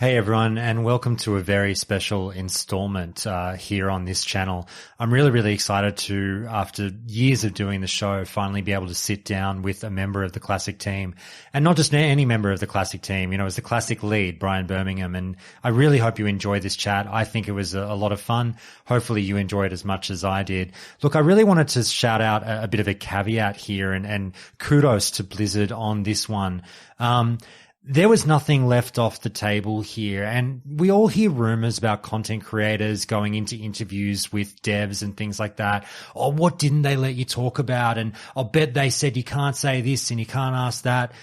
Hey everyone, and welcome to a very special installment here on this channel. I'm really excited to, after years of doing the show, finally be able to sit down with a member of the Classic team, and not just any member of the Classic team. You know, as the Classic lead, Brian Birmingham, and I really hope you enjoyed this chat. I think it was a lot of fun. Hopefully you enjoyed as much as I did. Look, I really wanted to shout out a bit of a caveat here, and kudos to Blizzard on this one. There was nothing left off the table here, and we all hear rumors about content creators going into interviews with devs and things like that. Oh, what didn't they let you talk about? And I'll bet they said you can't say this and you can't ask that.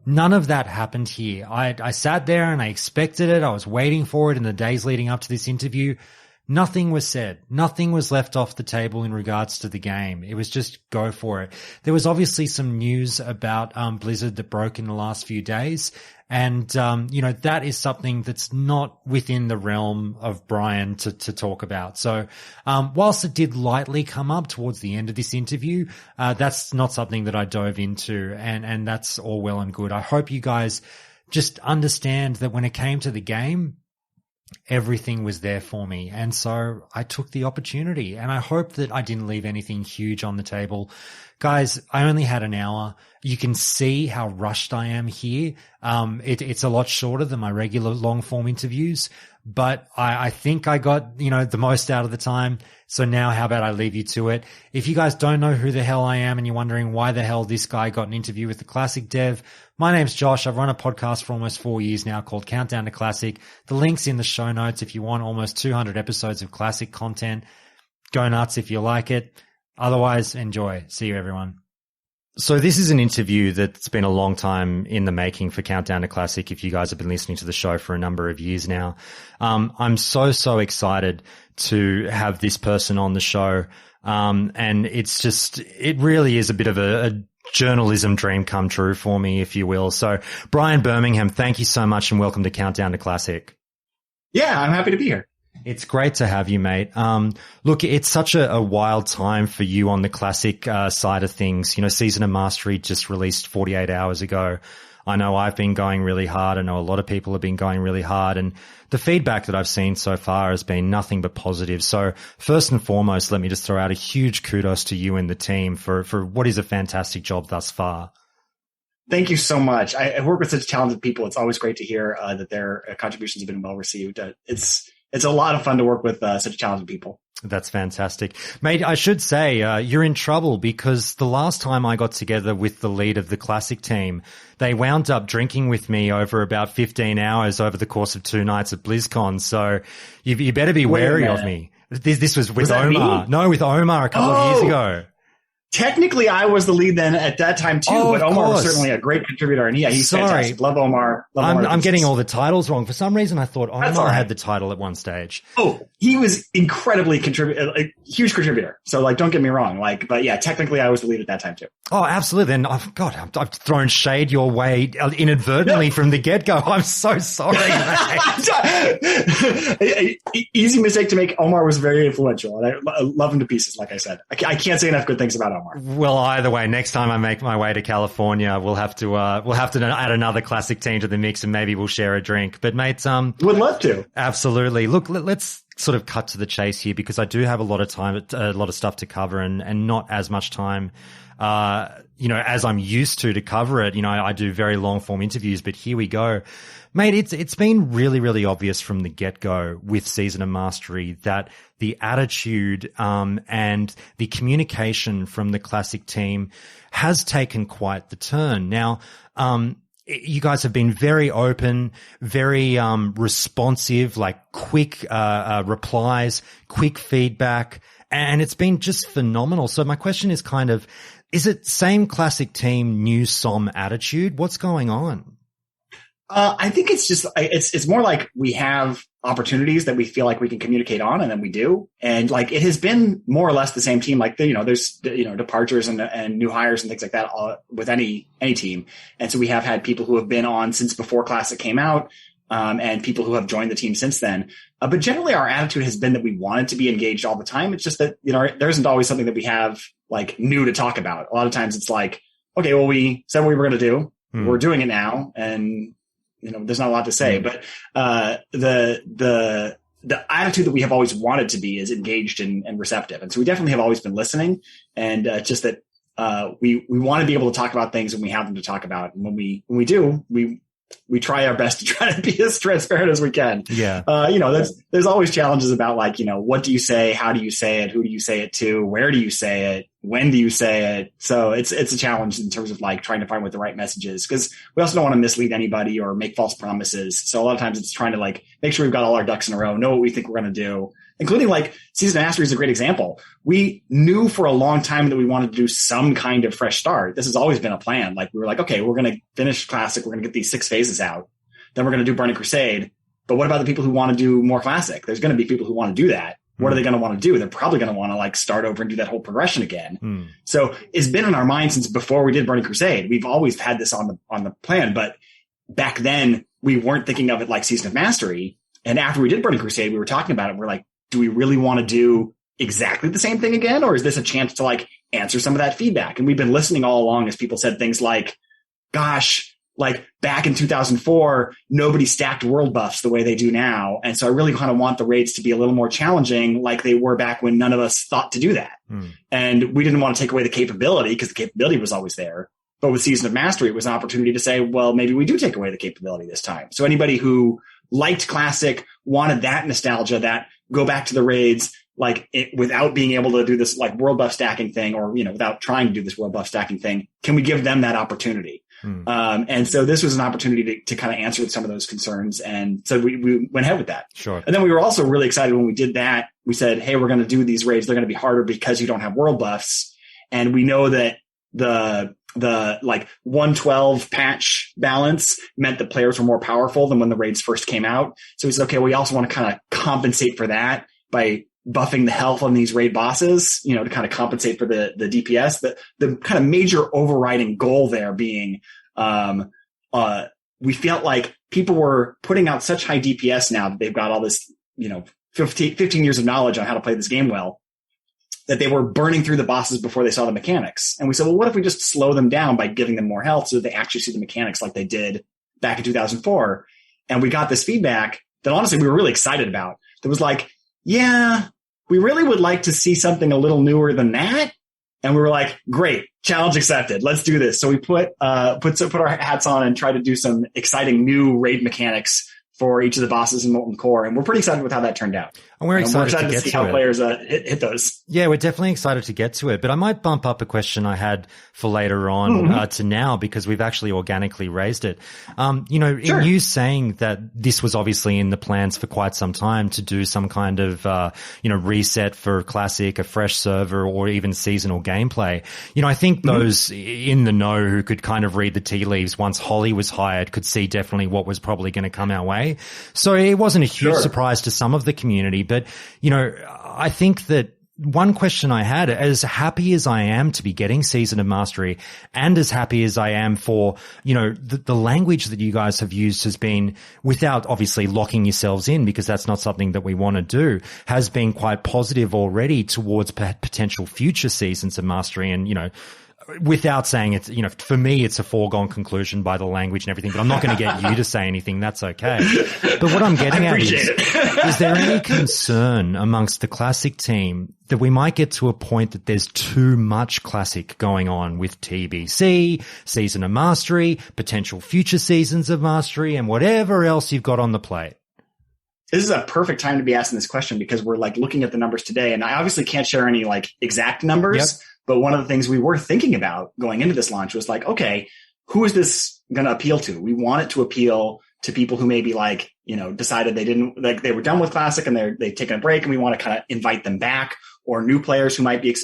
None of that happened here. I sat there and I expected it. I was waiting for it in the days leading up to this interview. Nothing was said. Nothing was left off the table in regards to the game. It was just go for it. There was obviously some news about Blizzard that broke in the last few days. And, you know, that is something that's not within the realm of Brian to talk about. So, whilst it did lightly come up towards the end of this interview, that's not something that I dove into, and that's all well and good. I hope you guys just understand that when it came to the game, everything was there for me. And so I took the opportunity, and I hope that I didn't leave anything huge on the table. Guys, I only had an hour. You can see how rushed I am here. It's a lot shorter than my regular long form interviews, but I think I got, you know, the most out of the time. So now how about I leave you to it? If you guys don't know who the hell I am and you're wondering why the hell this guy got an interview with the Classic dev, my name's Josh. I've run a podcast for almost 4 years now called Countdown to Classic. The link's in the show notes if you want almost 200 episodes of Classic content. Go nuts if you like it. Otherwise, enjoy. See you, everyone. So this is an interview that's been a long time in the making for Countdown to Classic, if you guys have been listening to the show for a number of years now. I'm so excited to have this person on the show. And it's just, it really is a bit of a journalism dream come true for me, if you will. So Brian Birmingham, thank you so much and welcome to Countdown to Classic. Yeah, I'm happy to be here. It's great to have you, mate. Look, it's such a wild time for you on the Classic side of things. You know, Season of Mastery just released 48 hours ago. I know I've been going really hard. I know a lot of people have been going really hard. And the feedback that I've seen so far has been nothing but positive. So first and foremost, let me just throw out a huge kudos to you and the team for what is a fantastic job thus far. Thank you so much. I work with such talented people. It's always great to hear that their contributions have been well received. It's a lot of fun to work with such talented people. That's fantastic. Mate, I should say, you're in trouble because the last time I got together with the lead of the Classic team, they wound up drinking with me over about 15 hours over the course of 2 nights at BlizzCon. So you better be wary of me. This was with Omar. Me? No, with Omar a couple of years ago. Technically, I was the lead then at that time too, but Omar was certainly a great contributor, and yeah, he's fantastic. Love Omar. I'm getting all the titles wrong. For some reason, I thought Omar had the title at one stage. Oh, he was incredibly huge contributor. So, don't get me wrong. But yeah, technically, I was the lead at that time too. Oh, absolutely. And I've thrown shade your way inadvertently from the get-go. I'm so sorry. Easy mistake to make. Omar was very influential, and I love him to pieces. Like I said, I can't say enough good things about Omar. Well, either way, next time I make my way to California, we'll have to add another Classic team to the mix, and maybe we'll share a drink. But mate, would love to. Absolutely. Look, let's sort of cut to the chase here because I do have a lot of time, a lot of stuff to cover, and not as much time, as I'm used to cover it. You know, I do very long form interviews, but here we go. Mate, it's been really obvious from the get-go with Season of Mastery that the attitude and the communication from the Classic team has taken quite the turn. Now, you guys have been very open, very responsive, like quick replies, quick feedback, and it's been just phenomenal. So my question is kind of, is it same Classic team, new SoM attitude? What's going on? I think it's just, it's more like we have opportunities that we feel like we can communicate on, and then we do. And it has been more or less the same team. There's, departures and new hires and things like that with any team. And so we have had people who have been on since before Classic came out, and people who have joined the team since then. But generally our attitude has been that we wanted to be engaged all the time. It's just that, there isn't always something that we have new to talk about. A lot of times it's okay, well, we said what we were going to do. We're doing it now. And there's not a lot to say, but, the attitude that we have always wanted to be is engaged and receptive. And so we definitely have always been listening, and just that, we want to be able to talk about things when we have them to talk about. And when we do, we try our best to try to be as transparent as we can. Yeah. There's always challenges about what do you say? How do you say it? Who do you say it to? Where do you say it? When do you say it? So it's a challenge in terms of trying to find what the right message is, because we also don't want to mislead anybody or make false promises. So a lot of times it's trying to make sure we've got all our ducks in a row, know what we think we're going to do, including Season of Mastery is a great example. We knew for a long time that we wanted to do some kind of fresh start. This has always been a plan. We were okay, we're going to finish Classic. We're going to get these 6 phases out. Then we're going to do Burning Crusade. But what about the people who want to do more Classic? There's going to be people who want to do that. What are they going to want to do? They're probably going to want to start over and do that whole progression again. So it's been in our mind since before we did Burning Crusade. We've always had this on the plan, but back then we weren't thinking of it like Season of Mastery. And after we did Burning Crusade, we were talking about it. We're do we really want to do exactly the same thing again? Or is this a chance to answer some of that feedback? And we've been listening all along as people said things gosh, back in 2004, nobody stacked world buffs the way they do now. And so I really kind of want the raids to be a little more challenging like they were back when none of us thought to do that. And we didn't want to take away the capability because the capability was always there. But with Season of Mastery, it was an opportunity to say, well, maybe we do take away the capability this time. So anybody who liked Classic, wanted that nostalgia, that go back to the raids, without being able to do this world buff stacking thing, or, without trying to do this world buff stacking thing, can we give them that opportunity? And so this was an opportunity to kind of answer some of those concerns. And so we went ahead with that. Sure. And then we were also really excited when we did that. We said, hey, we're going to do these raids. They're going to be harder because you don't have world buffs. And we know that the 112 patch balance meant that players were more powerful than when the raids first came out. So we said, okay, we also want to kind of compensate for that by buffing the health on these raid bosses, to kind of compensate for the DPS. The kind of major overriding goal there being, we felt like people were putting out such high DPS now that they've got all this, 15 years of knowledge on how to play this game well, that they were burning through the bosses before they saw the mechanics. And we said, well, what if we just slow them down by giving them more health so that they actually see the mechanics like they did back in 2004? And we got this feedback that honestly we were really excited about. That was yeah, we really would like to see something a little newer than that. And we were great, challenge accepted. Let's do this. So we put our hats on and tried to do some exciting new raid mechanics for each of the bosses in Molten Core. And we're pretty excited with how that turned out. And we're excited to get see how players hit those. Yeah, we're definitely excited to get to it. But I might bump up a question I had for later on to now, because we've actually organically raised it. Sure. In you saying that this was obviously in the plans for quite some time to do some kind of, reset for Classic, a fresh server, or even seasonal gameplay. I think those in the know who could kind of read the tea leaves once Holly was hired could see definitely what was probably going to come our way. So it wasn't a huge surprise to some of the community. But, I think that one question I had, as happy as I am to be getting Season of Mastery, and as happy as I am for, the language that you guys have used has been, without obviously locking yourselves in, because that's not something that we want to do, has been quite positive already towards potential future seasons of Mastery. And, without saying it's, for me, it's a foregone conclusion by the language and everything, but I'm not going to get you to say anything. That's okay. But what I'm getting at is there any concern amongst the Classic team that we might get to a point that there's too much Classic going on with TBC, Season of Mastery, potential future seasons of Mastery, and whatever else you've got on the plate? This is a perfect time to be asking this question, because we're looking at the numbers today, and I obviously can't share any exact numbers. Yep. But one of the things we were thinking about going into this launch was okay, who is this going to appeal to? We want it to appeal to people who maybe decided they didn't they were done with Classic and they've taken a break, and we want to kind of invite them back, or new players who might be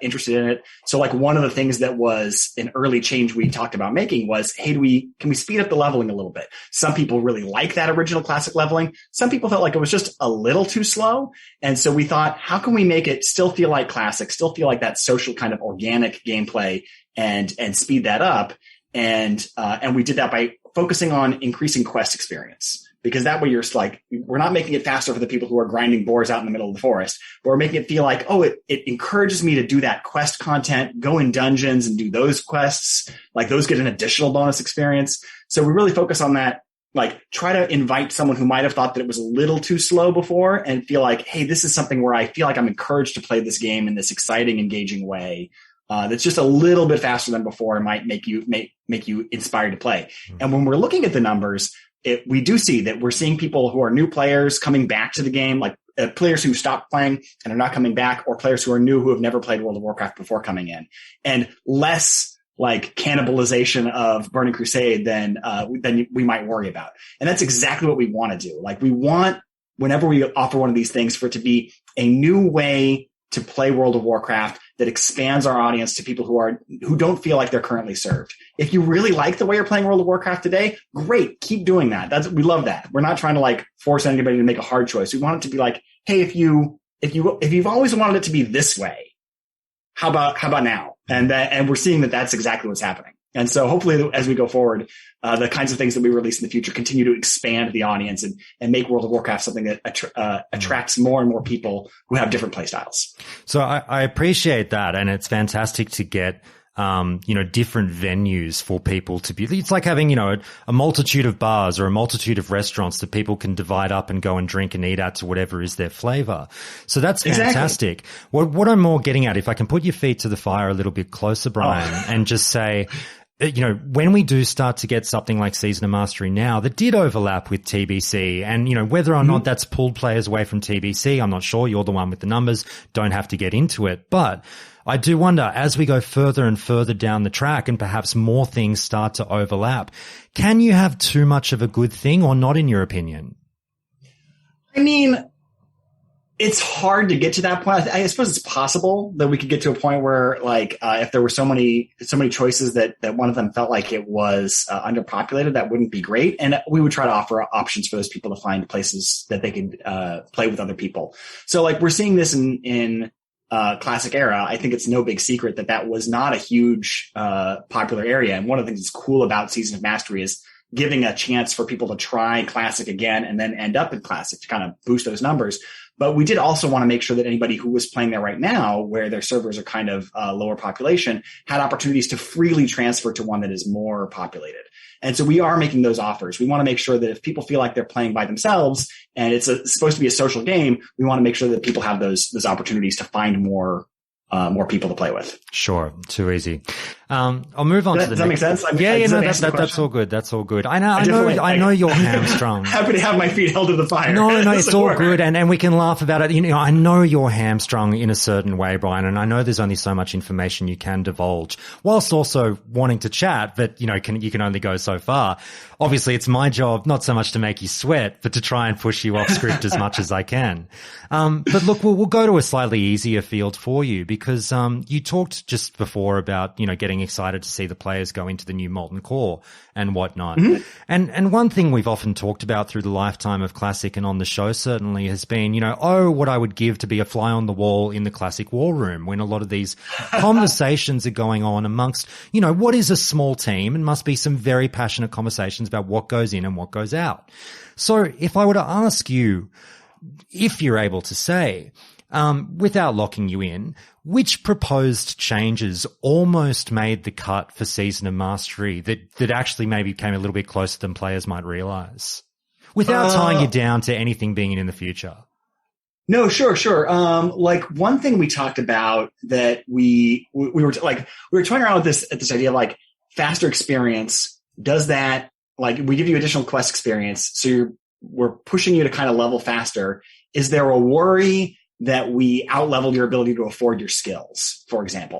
interested in it. So one of the things that was an early change we talked about making was, hey, can we speed up the leveling a little bit? Some people really like that original Classic leveling. Some people felt like it was just a little too slow. And so we thought, how can we make it still feel like Classic, still feel like that social kind of organic gameplay, and speed that up? And we did that by focusing on increasing quest experience. Because that way you're we're not making it faster for the people who are grinding boars out in the middle of the forest, but we're making it feel like, it encourages me to do that quest content, go in dungeons and do those quests. Those get an additional bonus experience. So we really focus on that like try to invite someone who might have thought that it was a little too slow before and feel like, hey, this is something where I feel like I'm encouraged to play this game in this exciting, engaging way. That's just a little bit faster than before and might make you inspired to play. Mm-hmm. And when we're looking at the numbers, we do see that we're seeing people who are new players coming back to the game, like players who stopped playing and are not coming back, or players who are new who have never played World of Warcraft before coming in, and less like cannibalization of Burning Crusade than we might worry about. And that's exactly what we want to do. Like we want, whenever we offer one of these things, for it to be a new way to play World of Warcraft that expands our audience to people who don't feel like they're currently served. If you really like the way you're playing World of Warcraft today, great, keep doing that. We love that. We're not trying to like force anybody to make a hard choice. We want it to be like, hey, if you've always wanted it to be this way, how about now? And we're seeing that that's exactly what's happening. And so hopefully as we go forward, the kinds of things that we release in the future continue to expand the audience and make World of Warcraft something that attracts more and more people who have different play styles. So I appreciate that. And it's fantastic to get, different venues for people to be. It's like having, a multitude of bars or a multitude of restaurants that people can divide up and go and drink and eat at to whatever is their flavor. So that's fantastic. Exactly. What I'm more getting at, if I can put your feet to the fire a little bit closer, Brian, and just say, when we do start to get something like Season of Mastery now that did overlap with TBC, and, whether or not that's pulled players away from TBC, I'm not sure. You're the one with the numbers. Don't have to get into it. But I do wonder, as we go further and further down the track and perhaps more things start to overlap, can you have too much of a good thing or not, in your opinion? I mean, it's hard to get to that point. I suppose it's possible that we could get to a point where, like, if there were so many choices that one of them felt like it was underpopulated, that wouldn't be great. And we would try to offer options for those people to find places that they could play with other people. So, like, we're seeing this in Classic Era. I think it's no big secret that was not a huge popular area. And one of the things that's cool about Season of Mastery is giving a chance for people to try Classic again and then end up in Classic to kind of boost those numbers. But we did also want to make sure that anybody who was playing there right now, where their servers are kind of lower population, had opportunities to freely transfer to one that is more populated. And so we are making those offers. We want to make sure that if people feel like they're playing by themselves and it's supposed to be a social game, we want to make sure that people have those opportunities to find more people to play with. Sure. Too easy. I'll move on to the Does that make sense? That's all good. That's all good. I know you're hamstrung. Happy to have my feet held to the fire. No, it's all good. And we can laugh about it. I know you're hamstrung in a certain way, Brian, and I know there's only so much information you can divulge whilst also wanting to chat, but you can only go so far. Obviously it's my job, not so much to make you sweat, but to try and push you off script as much as I can. But look, we'll go to a slightly easier field for you because, you talked just before about, getting excited to see the players go into the new Molten Core and whatnot. Mm-hmm. And one thing we've often talked about through the lifetime of Classic and on the show certainly has been, what I would give to be a fly on the wall in the Classic War Room when a lot of these conversations are going on amongst, what is a small team, and must be some very passionate conversations about what goes in and what goes out. So if I were to ask you, if you're able to say, without locking you in, which proposed changes almost made the cut for Season of Mastery that actually maybe came a little bit closer than players might realize, without tying you down to anything being in the future? No, sure. Like one thing we talked about that we were toying around with this idea of like faster experience. Does that, like, we give you additional quest experience, so we're pushing you to kind of level faster. Is there a worry that we outleveled your ability to afford your skills, for example?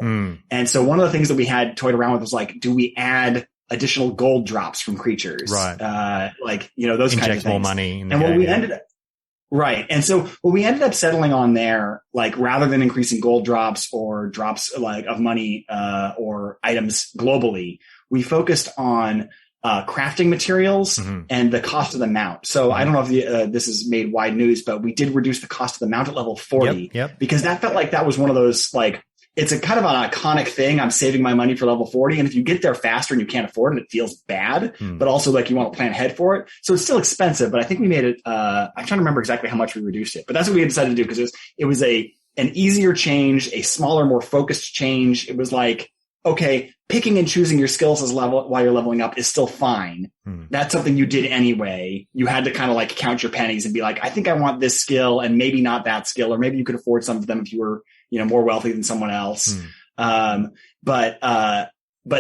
And so one of the things that we had toyed around with was like, do we add additional gold drops from creatures? Right. Those kinds of things. More money in the and game, what we ended up, right. And so what we ended up settling on there, like, rather than increasing gold drops or drops like of money, or items globally, we focused on crafting materials and the cost of the mount. So I don't know if this has made wide news, but we did reduce the cost of the mount at level 40 because that felt like that was one of those, like, it's a kind of an iconic thing. I'm saving my money for level 40. And if you get there faster and you can't afford it, it feels bad, but also like you want to plan ahead for it. So it's still expensive, but I think we made it, I'm trying to remember exactly how much we reduced it, but that's what we had decided to do because it was an easier change, a smaller, more focused change. It was like, okay, picking and choosing your skills while you're leveling up is still fine. That's something you did anyway. You had to kind of like count your pennies and be like, I think I want this skill and maybe not that skill, or maybe you could afford some of them if you were, more wealthy than someone else. But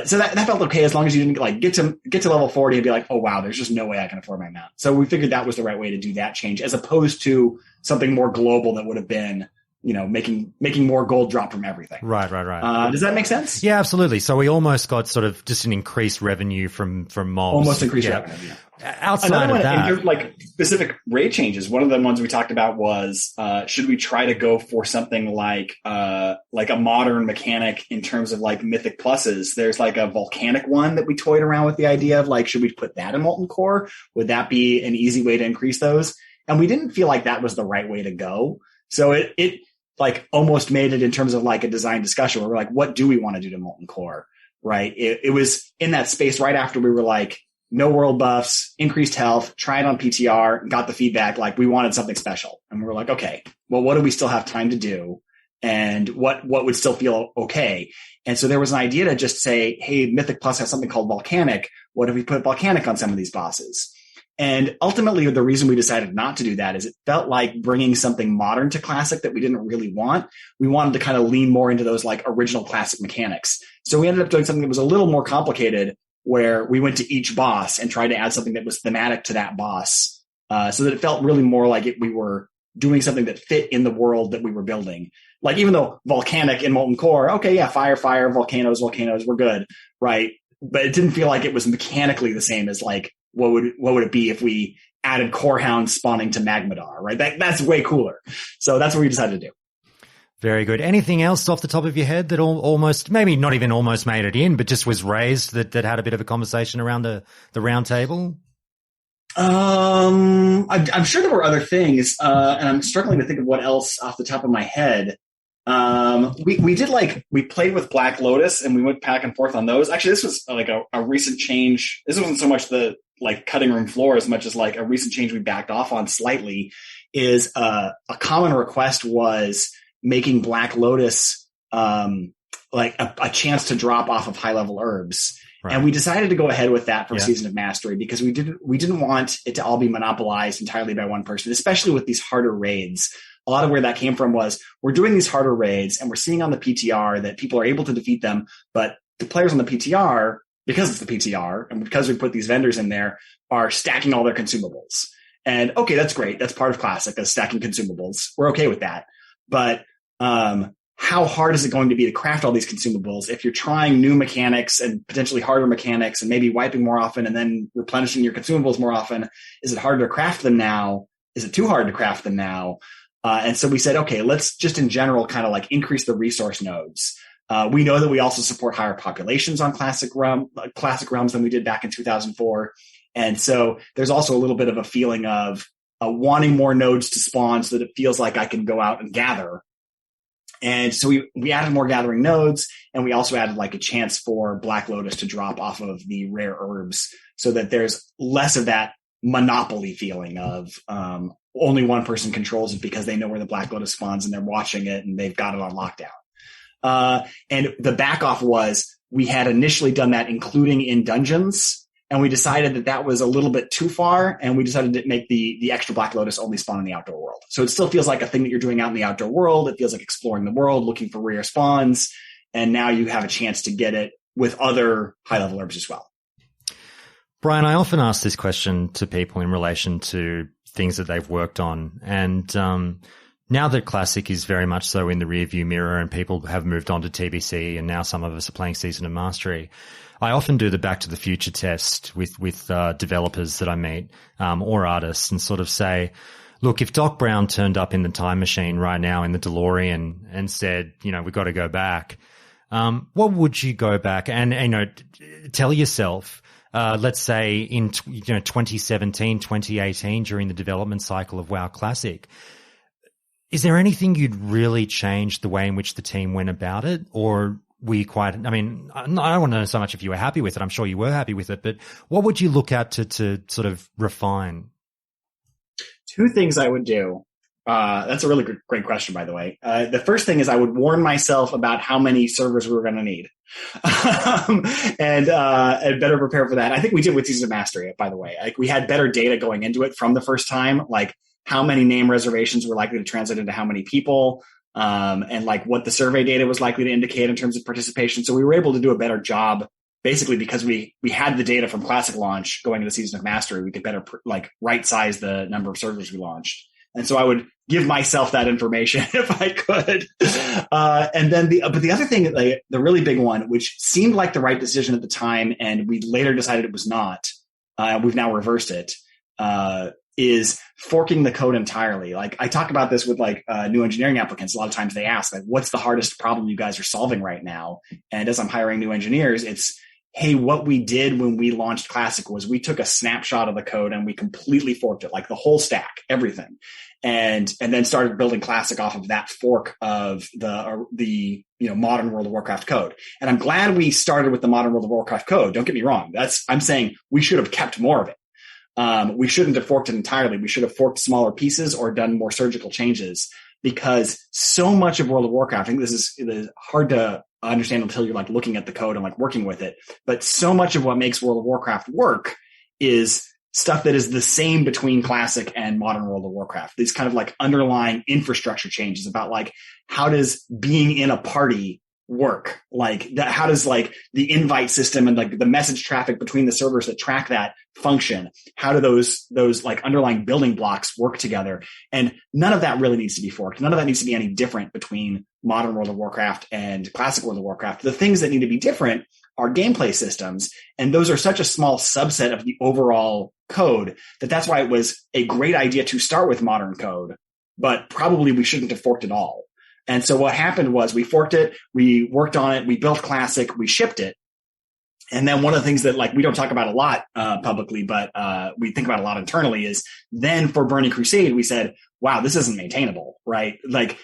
so that felt okay as long as you didn't like get to level 40 and be like, oh wow, there's just no way I can afford my mount. So we figured that was the right way to do that change, as opposed to something more global that would have been, making more gold drop from everything. Right. Does that make sense? Yeah, absolutely. So we almost got sort of just an increased revenue from mobs. Almost increased revenue. Yeah. Outside of that, in like specific raid changes, one of the ones we talked about was should we try to go for something like a modern mechanic in terms of like mythic pluses? There's like a volcanic one that we toyed around with the idea of like, should we put that in Molten Core? Would that be an easy way to increase those? And we didn't feel like that was the right way to go. So it like almost made it in terms of like a design discussion where we're like, what do we want to do to Molten Core? Right. It was in that space right after we were like, no world buffs, increased health, try it on PTR, got the feedback like we wanted something special. And we were like, okay, well, what do we still have time to do? And what would still feel okay? And so there was an idea to just say, hey, Mythic Plus has something called Volcanic. What if we put Volcanic on some of these bosses? And ultimately, the reason we decided not to do that is it felt like bringing something modern to Classic that we didn't really want. We wanted to kind of lean more into those like original Classic mechanics. So we ended up doing something that was a little more complicated, where we went to each boss and tried to add something that was thematic to that boss, so that it felt really more like we were doing something that fit in the world that we were building. Like, even though Volcanic in Molten Core, okay, yeah, fire, volcanoes, we're good, right? But it didn't feel like it was mechanically the same as like, what would it be if we added Core Hounds spawning to Magmadar, right? That's way cooler. So that's what we decided to do. Very good. Anything else off the top of your head that almost, maybe not even almost made it in, but just was raised that had a bit of a conversation around the round table? I'm sure there were other things, and I'm struggling to think of what else off the top of my head. We played with Black Lotus and we went back and forth on those. Actually, this was like a recent change. This wasn't so much the like cutting room floor as much as like a recent change we backed off on slightly. Is a common request was making Black Lotus like a chance to drop off of high level herbs. Right. And we decided to go ahead with that for Season of Mastery because we didn't want it to all be monopolized entirely by one person, especially with these harder raids. A lot of where that came from was we're doing these harder raids and we're seeing on the PTR that people are able to defeat them, but the players on the PTR, because it's the PTR and because we put these vendors in there, are stacking all their consumables. And okay, that's great. That's part of Classic, as stacking consumables. We're okay with that. But how hard is it going to be to craft all these consumables if you're trying new mechanics and potentially harder mechanics and maybe wiping more often and then replenishing your consumables more often? Is it harder to craft them now? Is it too hard to craft them now? And so we said, okay, let's just in general kind of like increase the resource nodes. We know that we also support higher populations on classic realms than we did back in 2004. And so there's also a little bit of a feeling of wanting more nodes to spawn so that it feels like I can go out and gather. And so we added more gathering nodes, and we also added like a chance for Black Lotus to drop off of the rare herbs so that there's less of that monopoly feeling of only one person controls it because they know where the Black Lotus spawns and they're watching it and they've got it on lockdown. And the back off was we had initially done that including in dungeons, and we decided that was a little bit too far, and we decided to make the extra Black Lotus only spawn in the outdoor world. So it still feels like a thing that you're doing out in the outdoor world. It feels like exploring the world, looking for rare spawns, and now you have a chance to get it with other high-level herbs as well. Brian, I often ask this question to people in relation to things that they've worked on, and now that Classic is very much so in the rearview mirror and people have moved on to TBC and now some of us are playing Season of Mastery, I often do the Back to the Future test with developers that I meet or artists and sort of say, look, if Doc Brown turned up in the time machine right now in the DeLorean and said, we've got to go back, what would you go back and tell yourself, let's say in 2017, 2018 during the development cycle of WoW Classic? Is there anything you'd really change the way in which the team went about it? Or were you I don't want to know so much if you were happy with it. I'm sure you were happy with it, but what would you look at to sort of refine? Two things I would do. That's a really great question, by the way. The first thing is I would warn myself about how many servers we were going to need, and better prepare for that. I think we did with Season of Mastery, by the way. Like we had better data going into it from the first time, like how many name reservations were likely to translate into how many people, and like what the survey data was likely to indicate in terms of participation. So we were able to do a better job. Basically, because we had the data from Classic Launch going into Season of Mastery, we could better like right size the number of servers we launched. And so I would give myself that information if I could. And then but the other thing, like, the really big one, which seemed like the right decision at the time, and we later decided it was not, we've now reversed it, is forking the code entirely. Like I talk about this with like new engineering applicants. A lot of times they ask, like, what's the hardest problem you guys are solving right now? And as I'm hiring new engineers, it's, hey, what we did when we launched Classic was we took a snapshot of the code and we completely forked it, like the whole stack, everything. And then started building Classic off of that fork of the modern World of Warcraft code. And I'm glad we started with the modern World of Warcraft code. Don't get me wrong. I'm saying we should have kept more of it. We shouldn't have forked it entirely. We should have forked smaller pieces or done more surgical changes, because so much of World of Warcraft, I think this is hard to understand until you're like looking at the code and like working with it. But so much of what makes World of Warcraft work is stuff that is the same between Classic and modern World of Warcraft. These kind of like underlying infrastructure changes about like, how does being in a party work? Like that, how does like the invite system and like the message traffic between the servers that track that function? How do those like underlying building blocks work together? And none of that really needs to be forked. None of that needs to be any different between modern World of Warcraft and classic World of Warcraft. The things that need to be different are gameplay systems. And those are such a small subset of the overall code that's why it was a great idea to start with modern code, but probably we shouldn't have forked it all. And so what happened was we forked it, we worked on it, we built Classic, we shipped it. And then one of the things that like we don't talk about a lot publicly, but we think about a lot internally is then for Burning Crusade, we said, wow, this isn't maintainable, right? Like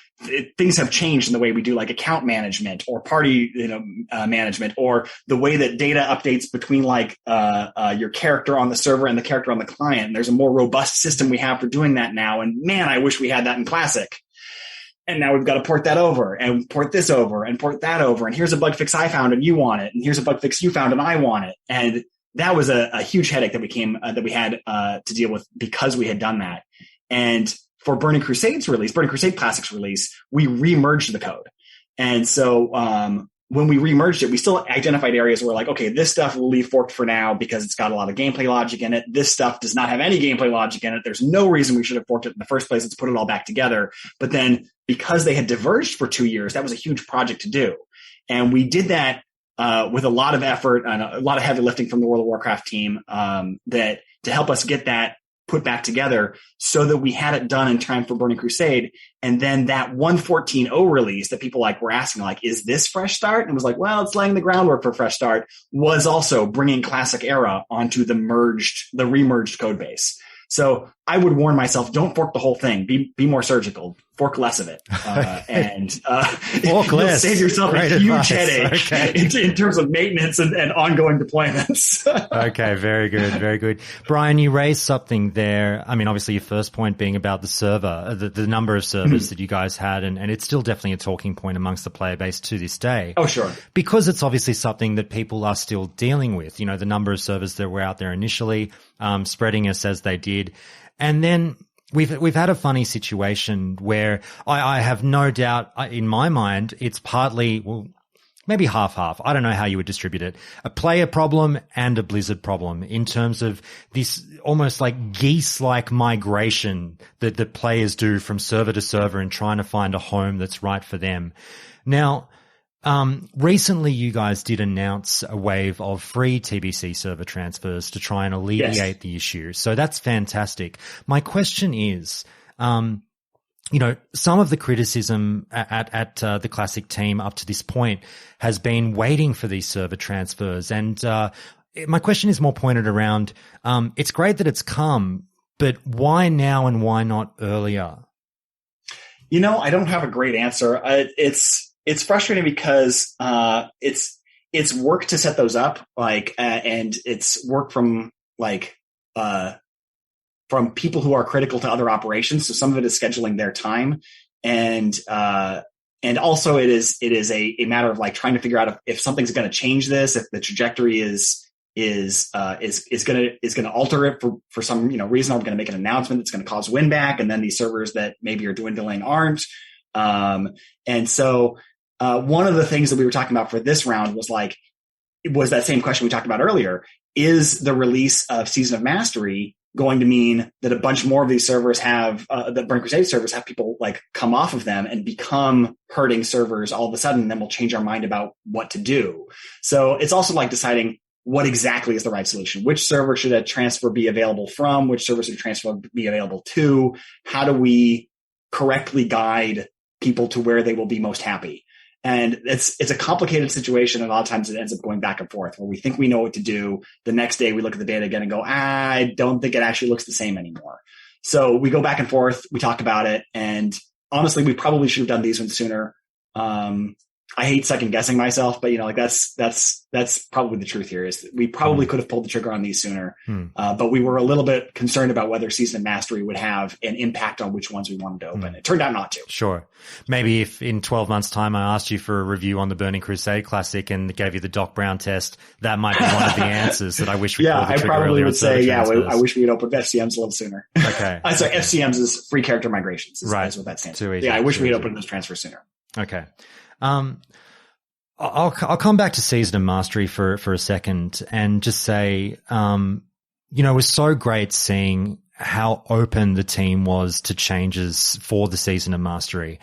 things have changed in the way we do like account management or party management, or the way that data updates between like your character on the server and the character on the client. And there's a more robust system we have for doing that now. And man, I wish we had that in Classic. And now we've got to port that over and port this over and port that over. And here's a bug fix I found and you want it. And here's a bug fix you found and I want it. And that was a huge headache that we had to deal with because we had done that. And for Burning Crusade Classic's release, we remerged the code. And so when we remerged it, we still identified areas where like, okay, this stuff will leave forked for now because it's got a lot of gameplay logic in it. This stuff does not have any gameplay logic in it. There's no reason we should have forked it in the first place. Let's put it all back together. But then because they had diverged for 2 years, that was a huge project to do. And we did that with a lot of effort and a lot of heavy lifting from the World of Warcraft team that to help us get that put back together so that we had it done in time for Burning Crusade. And then that 1.14.0 release that people like were asking, like, is this Fresh Start? And it was like, well, it's laying the groundwork for Fresh Start, was also bringing Classic Era onto the remerged code base. So I would warn myself, don't fork the whole thing. Be more surgical. Fork less of it. And fork less. Save yourself Great a huge advice. headache Okay. in terms of maintenance and ongoing deployments. Okay, very good, very good. Brian, you raised something there. I mean, obviously your first point being about the server, the number of servers that you guys had, and it's still definitely a talking point amongst the player base to this day. Oh, sure. Because it's obviously something that people are still dealing with, you know, the number of servers that were out there initially, spreading us as they did. And then we've had a funny situation where I have no doubt in my mind, it's partly, well, maybe half. I don't know how you would distribute it. A player problem and a Blizzard problem in terms of this almost like geese-like migration that the players do from server to server and trying to find a home that's right for them. Now, recently you guys did announce a wave of free TBC server transfers to try and alleviate the issue. So that's fantastic. My question is, you know, some of the criticism at the Classic team up to this point has been waiting for these server transfers. And my question is more pointed around, it's great that it's come, but why now and why not earlier? You know, I don't have a great answer. It's frustrating because it's work to set those up, like, and it's work from like from people who are critical to other operations. So some of it is scheduling their time. And also it is a matter of like trying to figure out if something's going to change this, if the trajectory is going to alter it for some, reason. I'm going to make an announcement that's going to cause win back. And then these servers that maybe are dwindling aren't. And so, one of the things that we were talking about for this round was that same question we talked about earlier. Is the release of Season of Mastery going to mean that a bunch more of these servers have, the Burning Crusade servers have people like come off of them and become hurting servers all of a sudden, and then we'll change our mind about what to do. So it's also like deciding what exactly is the right solution. Which server should a transfer be available from? Which server should a transfer be available to? How do we correctly guide people to where they will be most happy? And it's a complicated situation. And a lot of times it ends up going back and forth where we think we know what to do. The next day we look at the data again and go, I don't think it actually looks the same anymore. So we go back and forth. We talk about it. And honestly, we probably should have done these ones sooner. I hate second guessing myself, but that's probably the truth here is that we probably could have pulled the trigger on these sooner. But we were a little bit concerned about whether Season of Mastery would have an impact on which ones we wanted to open. It turned out not to. Sure. Maybe if in 12 months time, I asked you for a review on the Burning Crusade Classic and gave you the Doc Brown test, that might be one of the answers that I wish we pulled the trigger earlier. I probably would say, I wish we had opened FCMs a little sooner. Okay. Sorry, FCMs is free character migrations. Is what that stands for. Too easy. I wish we had opened those transfers sooner. Okay. I'll come back to Season of Mastery for a second and just say, it was so great seeing how open the team was to changes for the Season of Mastery.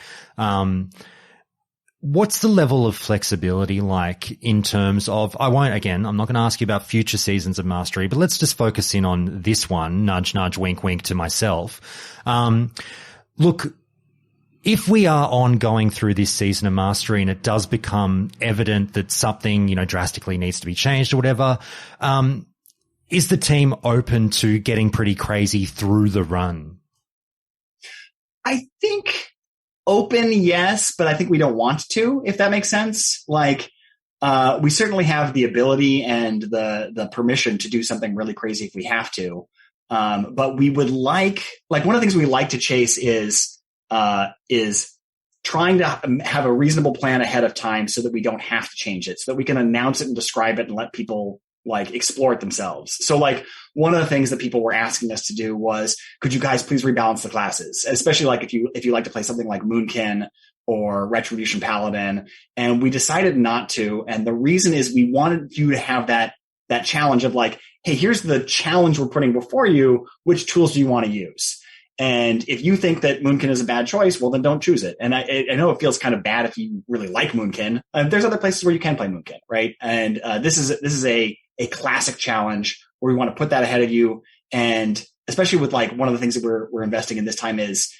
What's the level of flexibility like in terms of, I'm not going to ask you about future seasons of Mastery, but let's just focus in on this one, nudge, nudge, wink, wink to myself. Look, if we are ongoing through this Season of Mastery and it does become evident that something, drastically needs to be changed or whatever, is the team open to getting pretty crazy through the run? I think open, yes, but I think we don't want to, if that makes sense. Like, we certainly have the ability and the permission to do something really crazy if we have to. But we would one of the things we like to chase is trying to have a reasonable plan ahead of time so that we don't have to change it, so that we can announce it and describe it and let people explore it themselves. So one of the things that people were asking us to do was, could you guys please rebalance the classes? Especially if you like to play something like Moonkin or Retribution Paladin. And we decided not to. And the reason is we wanted you to have that challenge of hey, here's the challenge we're putting before you. Which tools do you want to use? And if you think that Moonkin is a bad choice, well, then don't choose it. And I know it feels kind of bad if you really like Moonkin. There's other places where you can play Moonkin, right? And this is a classic challenge where we want to put that ahead of you. And especially with one of the things that we're investing in this time is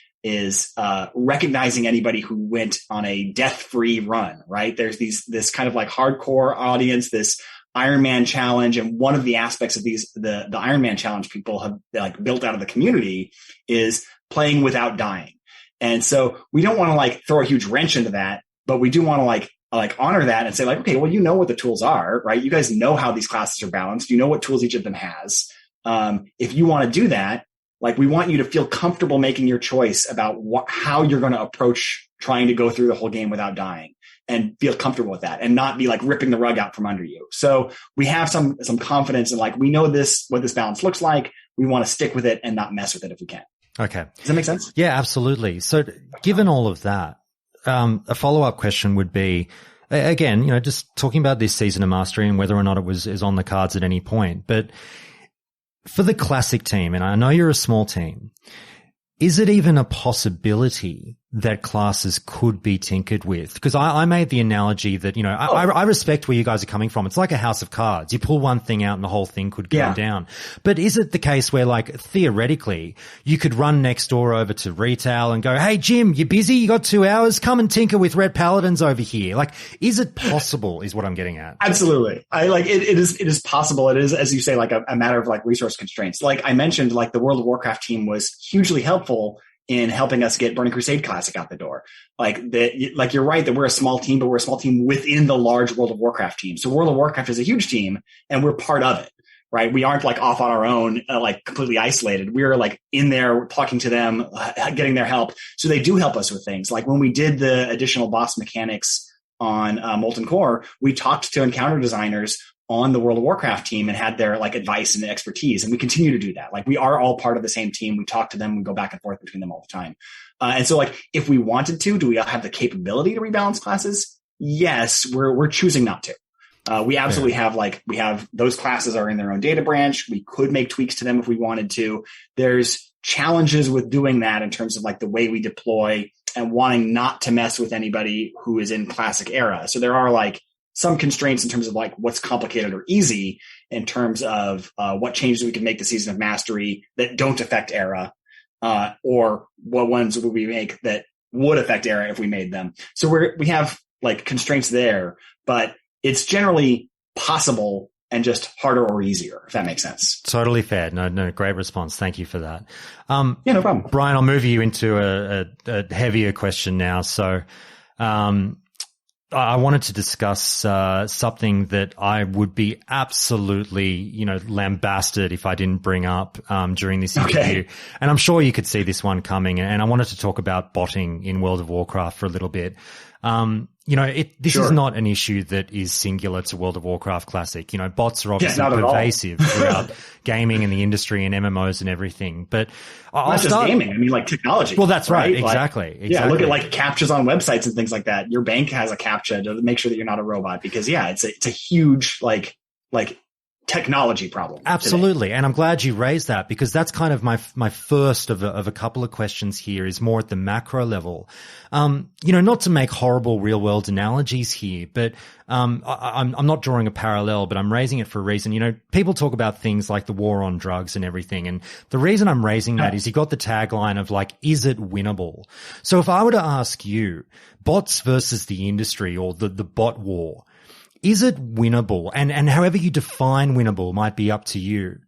recognizing anybody who went on a death-free run, right? There's this kind of hardcore audience, this Iron Man challenge. And one of the aspects of the Iron Man challenge people have built out of the community is playing without dying. And so we don't want to throw a huge wrench into that, but we do want to honor that and say okay, well, what the tools are, right? You guys know how these classes are balanced. You know what tools each of them has. If you want to do that, we want you to feel comfortable making your choice about how you're going to approach trying to go through the whole game without dying. And feel comfortable with that and not be ripping the rug out from under you. So we have some confidence in we know what this balance looks like. We want to stick with it and not mess with it if we can. Okay. Does that make sense? Yeah, absolutely. So given all of that, a follow-up question would be, again, just talking about this Season of Mastery and whether or not is on the cards at any point, but for the classic team, and I know you're a small team, is it even a possibility that classes could be tinkered with? Because I made the analogy that, I respect where you guys are coming from. It's like a house of cards. You pull one thing out and the whole thing could come down. But is it the case where theoretically you could run next door over to retail and go, hey, Jim, you busy? You got 2 hours? Come and tinker with Red Paladins over here. Is it possible is what I'm getting at. Absolutely. It is possible. It is, as you say, a matter of resource constraints. I mentioned, the World of Warcraft team was hugely helpful in helping us get Burning Crusade Classic out the door. You're right that we're a small team, but we're a small team within the large World of Warcraft team. So World of Warcraft is a huge team and we're part of it, right? We aren't like off on our own, like completely isolated. We're like in there talking to them, getting their help. So they do help us with things. Like when we did the additional boss mechanics on Molten Core, we talked to encounter designers on the World of Warcraft team and had their like advice and expertise. And we continue to do that. Like we are all part of the same team. We talk to them. We go back and forth between them all the time. And so like if we wanted to, do we have the capability to rebalance classes? Yes, we're choosing not to. We absolutely we have those classes are in their own data branch. We could make tweaks to them if we wanted to. There's challenges with doing that in terms of like the way we deploy and wanting not to mess with anybody who is in classic era. So there are like some constraints in terms of like what's complicated or easy in terms of what changes we can make to Season of Mastery that don't affect era, or what ones would we make that would affect era if we made them. So we have like constraints there, but it's generally possible and just harder or easier, if that makes sense. Totally fair. No, great response. Thank you for that. Yeah, no problem. Brian, I'll move you into a heavier question now. So, I wanted to discuss something that I would be absolutely, lambasted if I didn't bring up during this interview. Okay. And I'm sure you could see this one coming. And I wanted to talk about botting in World of Warcraft for a little bit. This is not an issue that is singular to World of Warcraft Classic. Bots are obviously pervasive throughout gaming and the industry and MMOs and everything. But not just gaming. I mean, like technology. Well, that's right. Exactly. Yeah. Look at like CAPTCHAs on websites and things like that. Your bank has a CAPTCHA to make sure that you're not a robot because it's a huge like technology problem. Absolutely. Today. And I'm glad you raised that because that's kind of my first of a couple of questions here is more at the macro level. Not to make horrible real world analogies here, but, I'm not drawing a parallel, but I'm raising it for a reason. People talk about things like the war on drugs and everything. And the reason I'm raising that is you got the tagline of like, is it winnable? So if I were to ask you bots versus the industry or the bot war, is it winnable? And however you define winnable might be up to you.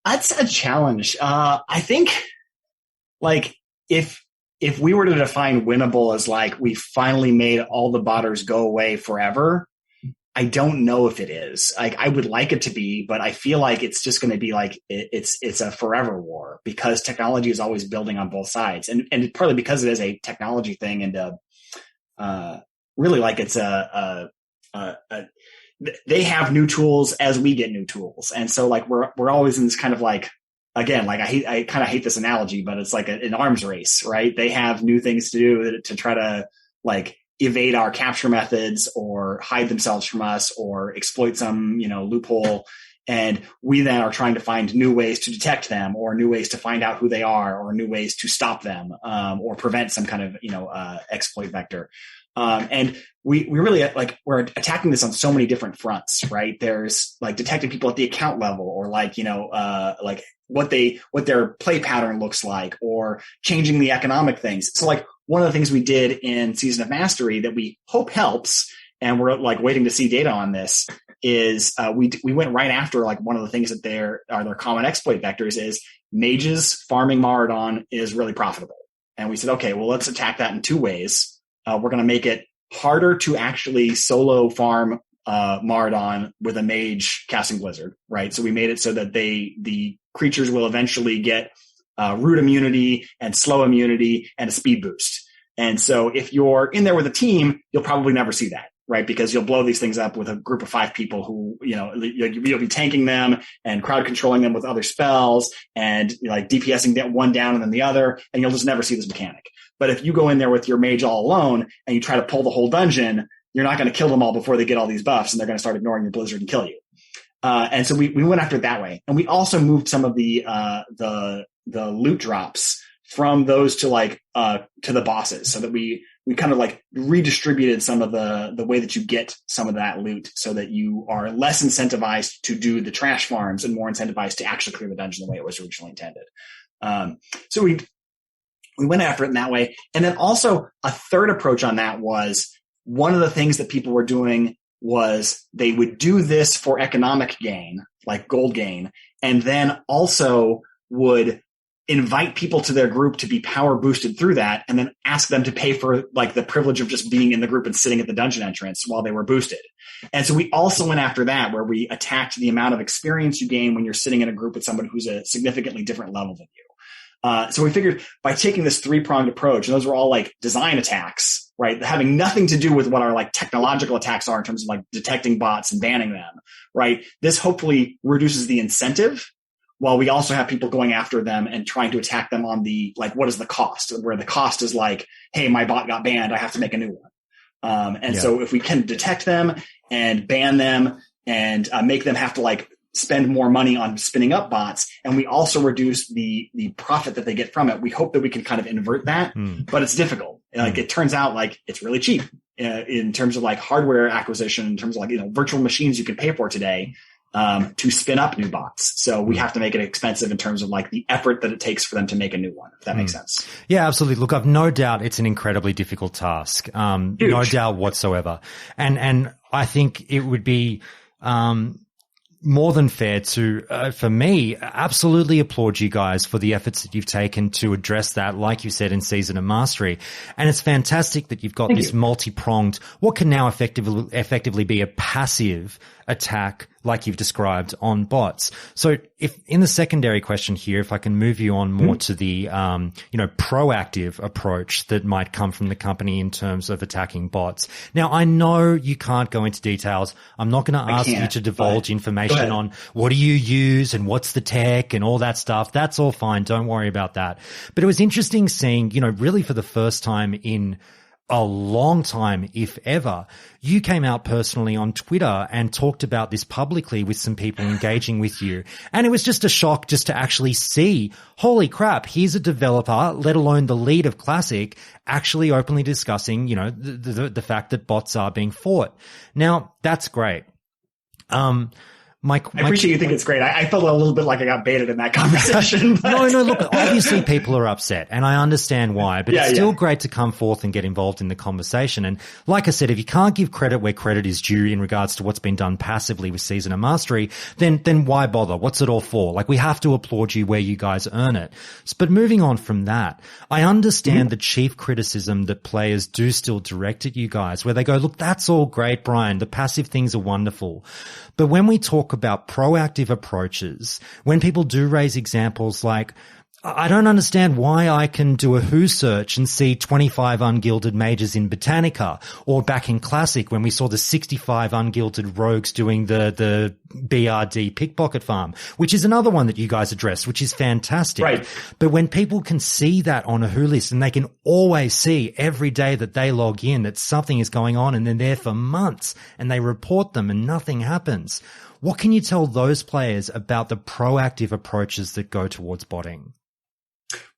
That's a challenge. I think like if we were to define winnable as like we finally made all the botters go away forever, I don't know if it is. Like I would like it to be, but I feel like it's just going to be like it's a forever war because technology is always building on both sides, and partly because it is a technology thing and really like it's they have new tools as we get new tools. And so like we're always in this kind of like, again, like I kind of hate this analogy, but it's like an arms race, right? They have new things to do to try to like evade our capture methods or hide themselves from us or exploit some, loophole. And we then are trying to find new ways to detect them or new ways to find out who they are or new ways to stop them, or prevent some kind of, exploit vector. And we really like, we're attacking this on so many different fronts, right? There's like detecting people at the account level or like, like what their play pattern looks like or changing the economic things. So like one of the things we did in Season of Mastery that we hope helps, and we're like waiting to see data on this is, we went right after like one of the things that their common exploit vectors is mages farming Maradon is really profitable. And we said, okay, well, let's attack that in two ways. We're going to make it harder to actually solo farm Maradon with a mage casting Blizzard, right? So we made it so that the creatures will eventually get root immunity and slow immunity and a speed boost. And so if you're in there with a team, you'll probably never see that, right? Because you'll blow these things up with a group of 5 people who, you'll be tanking them and crowd controlling them with other spells and like DPSing one down and then the other, and you'll just never see this mechanic. But if you go in there with your mage all alone and you try to pull the whole dungeon, you're not going to kill them all before they get all these buffs, and they're going to start ignoring your Blizzard and kill you. And so we went after it that way. And we also moved some of the loot drops from those to like, to the bosses so that we kind of like redistributed some of the way that you get some of that loot so that you are less incentivized to do the trash farms and more incentivized to actually clear the dungeon the way it was originally intended. So we went after it in that way. And then also a third approach on that was one of the things that people were doing was they would do this for economic gain, like gold gain, and then also would invite people to their group to be power boosted through that, and then ask them to pay for like the privilege of just being in the group and sitting at the dungeon entrance while they were boosted. And so we also went after that, where we attacked the amount of experience you gain when you're sitting in a group with someone who's a significantly different level than you. So we figured by taking this 3-pronged approach, and those were all like design attacks, right? Having nothing to do with what our like technological attacks are in terms of like detecting bots and banning them, right? This hopefully reduces the incentive, while we also have people going after them and trying to attack them on the, like, what is the cost? Where the cost is like, hey, my bot got banned, I have to make a new one. So if we can detect them and ban them and make them have to like spend more money on spinning up bots, and we also reduce the profit that they get from it, we hope that we can kind of invert that. But it's difficult. Like, it turns out like it's really cheap in terms of like hardware acquisition, in terms of like, virtual machines you can pay for today. To spin up new bots. So we have to make it expensive in terms of like the effort that it takes for them to make a new one, if that makes sense. Yeah, absolutely. Look, I've no doubt it's an incredibly difficult task. No doubt whatsoever. And I think it would be, more than fair to, for me, absolutely applaud you guys for the efforts that you've taken to address that, like you said, in Season of Mastery. And it's fantastic that you've got this multi-pronged, what can now effectively be a passive attack, like you've described, on bots. So if in the secondary question here, if I can move you on more to the, proactive approach that might come from the company in terms of attacking bots. Now, I know you can't go into details. I'm not going to ask you to divulge information on what do you use and what's the tech and all that stuff. That's all fine. Don't worry about that. But it was interesting seeing, really for the first time in a long time, if ever, you came out personally on Twitter and talked about this publicly with some people engaging with you. And it was just a shock just to actually see, holy crap, here's a developer, let alone the lead of Classic, actually openly discussing, the fact that bots are being fought. Now, that's great. I appreciate you think it's great. I felt a little bit like I got baited in that conversation. No, look, obviously people are upset and I understand why, but it's still great to come forth and get involved in the conversation. And like I said, if you can't give credit where credit is due in regards to what's been done passively with Season of Mastery, then why bother? What's it all for? Like, we have to applaud you where you guys earn it. But moving on from that, I understand the chief criticism that players do still direct at you guys, where they go, look, that's all great, Brian. The passive things are wonderful. But when we talk about proactive approaches, when people do raise examples like, I don't understand why I can do a Who search and see 25 ungilded mages in Botanica, or back in Classic when we saw the 65 ungilded rogues doing the BRD pickpocket farm, which is another one that you guys addressed, which is fantastic. Right. But when people can see that on a Who list and they can always see every day that they log in that something is going on and they're there for months and they report them and nothing happens, what can you tell those players about the proactive approaches that go towards botting?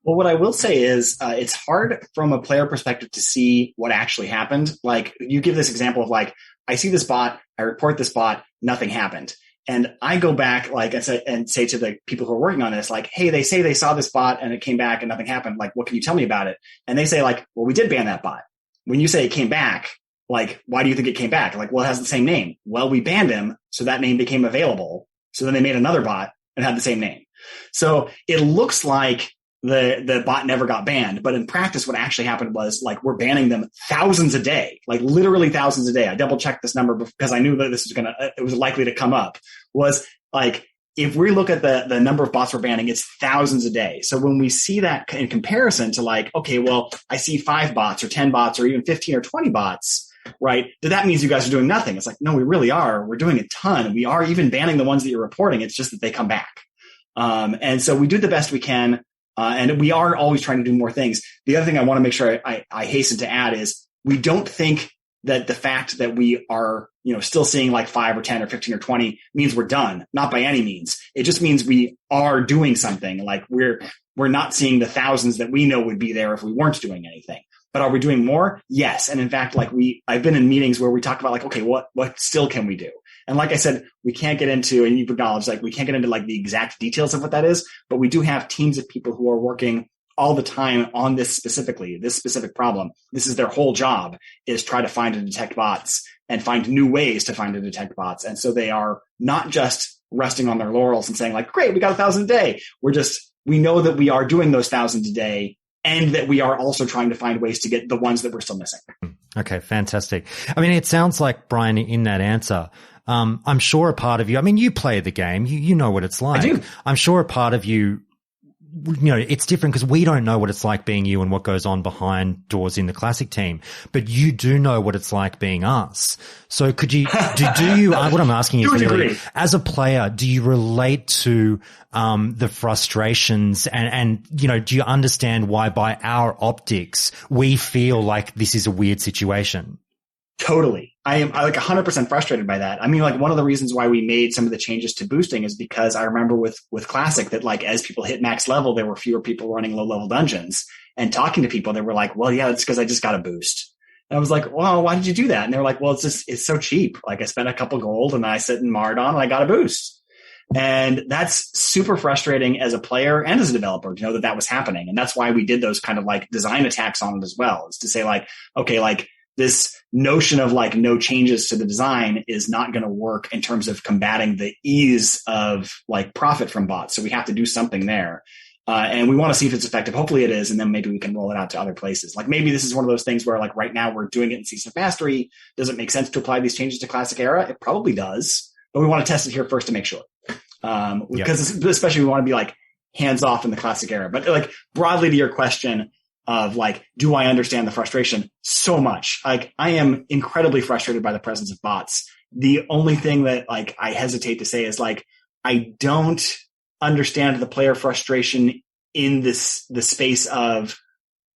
Well, what I will say is it's hard from a player perspective to see what actually happened. Like, you give this example of like, I see this bot, I report this bot, nothing happened. And I go back like and say to the people who are working on this, like, hey, they say they saw this bot and it came back and nothing happened. Like, what can you tell me about it? And they say like, well, we did ban that bot. When you say it came back, like, why do you think it came back? Like, well, it has the same name. Well, we banned him, so that name became available. So then they made another bot and had the same name. So it looks like the bot never got banned, but in practice, what actually happened was like, we're banning them thousands a day, like literally thousands a day. I double checked this number because I knew that it was likely to come up. Was like, if we look at the number of bots we're banning, it's thousands a day. So when we see that in comparison to like, okay, well, I see 5 bots or 10 bots or even 15 or 20 bots, right? That means you guys are doing nothing. It's like, no, we really are. We're doing a ton. We are even banning the ones that you're reporting. It's just that they come back. And so we do the best we can. And we are always trying to do more things. The other thing I want to make sure I hasten to add is we don't think that the fact that we are, still seeing like 5 or 10 or 15 or 20 means we're done. Not by any means. It just means we are doing something. Like, we're not seeing the thousands that we know would be there if we weren't doing anything. But are we doing more? Yes. And in fact, like I've been in meetings where we talk about like, okay, what still can we do? And like I said, we can't get into, and you've acknowledged, like, we can't get into like the exact details of what that is, but we do have teams of people who are working all the time on this specific problem. This is their whole job, is try to find and detect bots and find new ways to find and detect bots. And so they are not just resting on their laurels and saying like, great, we got 1,000 a day. We're we know that we are doing those 1,000 a day, and that we are also trying to find ways to get the ones that we're still missing. Okay, fantastic. I mean, it sounds like, Brian, in that answer, I'm sure a part of you, I mean, you play the game, you know what it's like. I do. I'm sure a part of you, it's different because we don't know what it's like being you and what goes on behind doors in the classic team, but you do know what it's like being us. So could you, do you, what I'm asking is really, as a player, do you relate to, the frustrations and, do you understand why by our optics, we feel like this is a weird situation? Totally. I'm like 100% frustrated by that. I mean, like one of the reasons why we made some of the changes to boosting is because I remember with Classic that like as people hit max level, there were fewer people running low level dungeons, and talking to people, they were like, well, yeah, it's because I just got a boost. And I was like, well, why did you do that? And they were like, well, it's so cheap. Like I spent a couple gold and I sit in Mardon and I got a boost. And that's super frustrating as a player and as a developer to know that was happening. And that's why we did those kind of like design attacks on it as well, is to say like, okay, like this notion of like no changes to the design is not going to work in terms of combating the ease of like profit from bots. So we have to do something there. And we want to see if it's effective. Hopefully it is. And then maybe we can roll it out to other places. Like maybe this is one of those things where like right now we're doing it in Season of Mastery. Does it make sense to apply these changes to Classic Era? It probably does, but we want to test it here first to make sure. Because especially we want to be like hands off in the Classic Era. But like broadly to your question of like, do I understand the frustration? So much. Like I am incredibly frustrated by the presence of bots. The only thing that like I hesitate to say is like, I don't understand the player frustration in the space of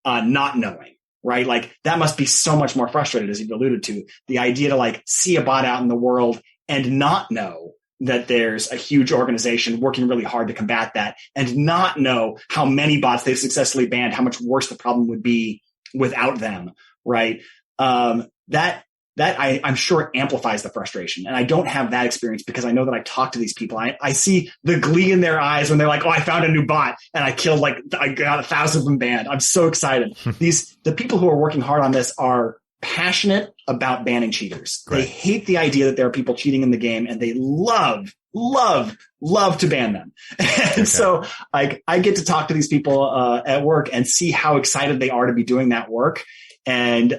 not knowing, right? Like that must be so much more frustrated, as you've alluded to. The idea to like see a bot out in the world and not know that there's a huge organization working really hard to combat that, and not know how many bots they've successfully banned, how much worse the problem would be without them, right? That I'm sure amplifies the frustration. And I don't have that experience because I know that I talk to these people. I see the glee in their eyes when they're like, oh, I found a new bot and I got 1,000 of them banned. I'm so excited. The people who are working hard on this are passionate about banning cheaters. Right. They hate the idea that there are people cheating in the game, and they love to ban them. And so I get to talk to these people at work and see how excited they are to be doing that work. And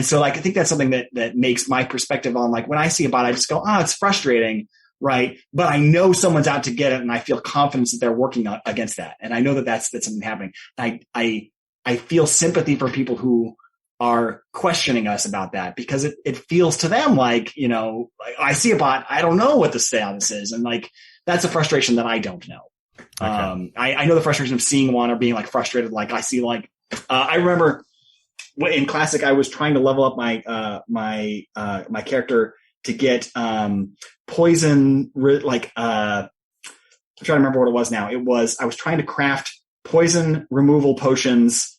so like, I think that's something that makes my perspective on like, when I see a bot, I just go, it's frustrating. Right. But I know someone's out to get it, and I feel confidence that they're working against that. And I know that that's something happening. I feel sympathy for people who are questioning us about that, because it feels to them like, I see a bot, I don't know what the status is. And like, that's a frustration that I don't know. Okay. I know the frustration of seeing one or being like frustrated. Like I see like, I remember in Classic, I was trying to level up my character to get, poison, like, I'm trying to remember what it was now. I was trying to craft poison removal potions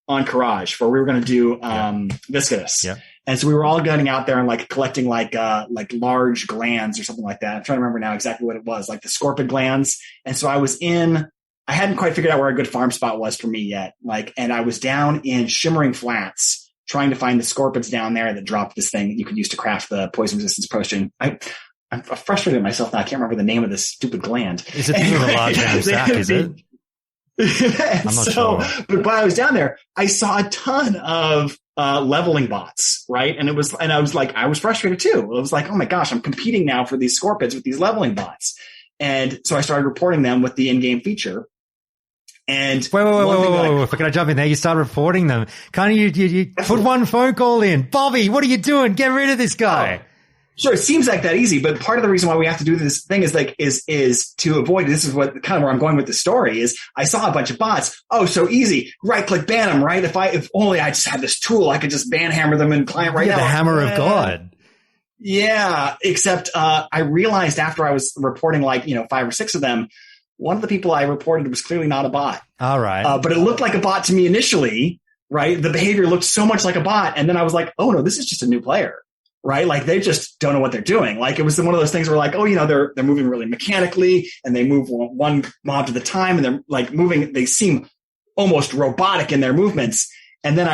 on Courage, we were going to do Viscous. Yeah. And so we were all getting out there and like collecting like large glands or something like that. I'm trying to remember now exactly what it was, like the scorpid glands. And so I hadn't quite figured out where a good farm spot was for me yet. And I was down in Shimmering Flats trying to find the scorpids down there that dropped this thing that you could use to craft the poison resistance potion. I'm frustrated myself now. I can't remember the name of this stupid gland. Is it the large round sack, is it? I'm not sure. But while I was down there, I saw a ton of leveling bots, right? And I was frustrated too. It was like, oh my gosh, I'm competing now for these scorpids with these leveling bots. And so I started reporting them with the in-game feature. And wait, can I jump in there? You started reporting them. Can't you put one phone call in? Bobby, what are you doing? Get rid of this guy. Oh. Sure, it seems like that easy, but part of the reason why we have to do this thing is to avoid, this is what kind of where I'm going with the story is, I saw a bunch of bots. Oh, so easy. Right click ban them, right? If only I just had this tool, I could just ban hammer them in client right now. The hammer of God. Yeah, except I realized after I was reporting 5 or 6 of them, one of the people I reported was clearly not a bot. All right. But it looked like a bot to me initially, right? The behavior looked so much like a bot. And then I was like, oh no, this is just a new player. Right? Like they just don't know what they're doing. Like it was one of those things where like, oh, they're moving really mechanically and they move one mob at a time and they're like moving. They seem almost robotic in their movements. And then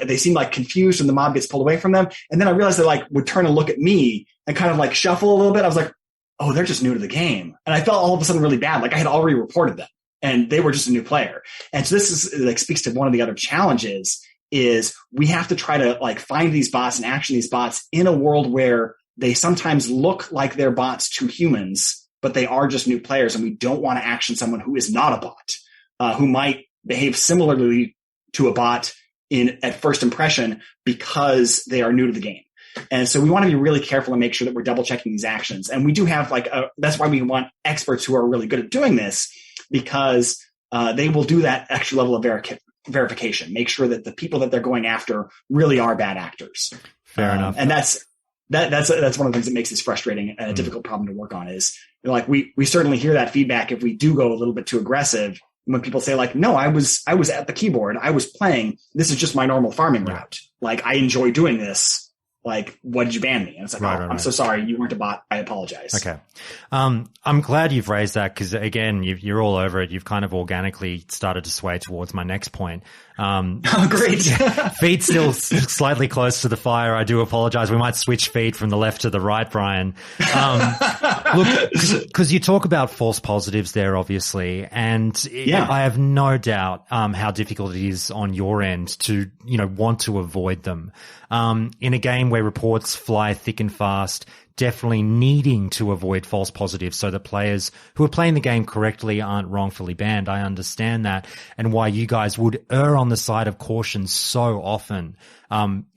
they seem like confused when the mob gets pulled away from them. And then I realized they like would turn and look at me and kind of like shuffle a little bit. I was like, oh, they're just new to the game. And I felt all of a sudden really bad. Like I had already reported them. and they were just a new player. And so this is like speaks to one of the other challenges is we have to try to like find these bots and action these bots in a world where they sometimes look like they're bots to humans, but they are just new players. And we don't want to action someone who is not a bot, who might behave similarly to a bot at first impression because they are new to the game. And so we want to be really careful and make sure that we're double checking these actions. And we do have that's why we want experts who are really good at doing this, because they will do that extra level of verification, make sure that the people that they're going after really are bad actors. Fair enough. And that's one of the things that makes this frustrating and a difficult problem to work on is like, we certainly hear that feedback if we do go a little bit too aggressive. When people say like, no, I was at the keyboard, I was playing, this is just my normal farming route. Like I enjoy doing this. Like, what did you ban me? And it's like, I'm so sorry. You weren't a bot. I apologize. Okay. I'm glad you've raised that because, again, you're all over it. You've kind of organically started to sway towards my next point. Great. Feet still slightly close to the fire. I do apologize. We might switch feet from the left to the right, Brian. Look, because you talk about false positives there, obviously. And I have no doubt how difficult it is on your end to, want to avoid them. In a game where reports fly thick and fast, definitely needing to avoid false positives so that players who are playing the game correctly aren't wrongfully banned. I understand that and why you guys would err on the side of caution so often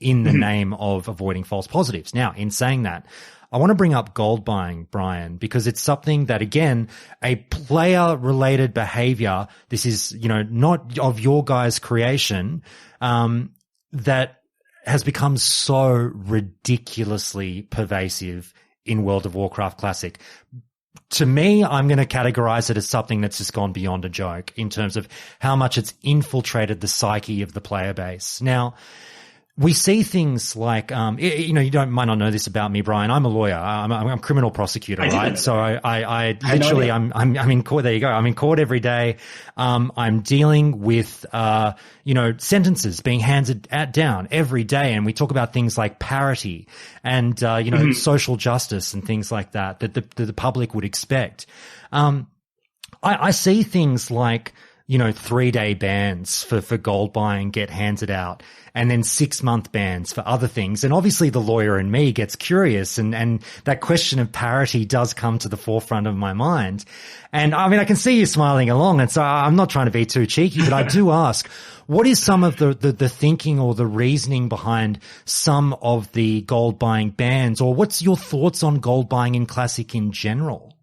in the name of avoiding false positives. Now, in saying that, I want to bring up gold buying, Brian, because it's something that, again, a player-related behavior, this is, not of your guys' creation, that has become so ridiculously pervasive in World of Warcraft Classic. To me, I'm going to categorize it as something that's just gone beyond a joke in terms of how much it's infiltrated the psyche of the player base. Now, we see things like, you might not know this about me, Brian. I'm a lawyer. I'm a criminal prosecutor, right? So I literally, I'm in court. There you go. I'm in court every day. I'm dealing with, sentences being handed down every day. And we talk about things like parity and, social justice and things like that the public would expect. I see things like, 3-day bans for gold buying get handed out and then 6-month bans for other things. And obviously the lawyer in me gets curious and that question of parity does come to the forefront of my mind. And I mean, I can see you smiling along. And so I'm not trying to be too cheeky, but I do ask, what is some of the thinking or the reasoning behind some of the gold buying bans, or what's your thoughts on gold buying in Classic in general?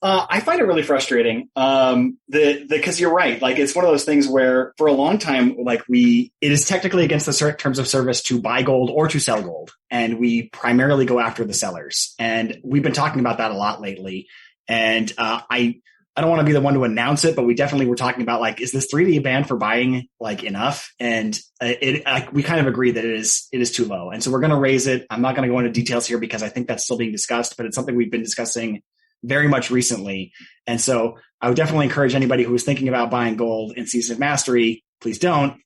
I find it really frustrating. Because you're right. Like, it's one of those things where for a long time, like it is technically against the terms of service to buy gold or to sell gold. And we primarily go after the sellers. And we've been talking about that a lot lately. And, I don't want to be the one to announce it, but we definitely were talking about like, is this 3D ban for buying like enough? And we kind of agree that it is too low. And so we're going to raise it. I'm not going to go into details here because I think that's still being discussed, but it's something we've been discussing very much recently. And so I would definitely encourage anybody who is thinking about buying gold in Season of Mastery, please don't.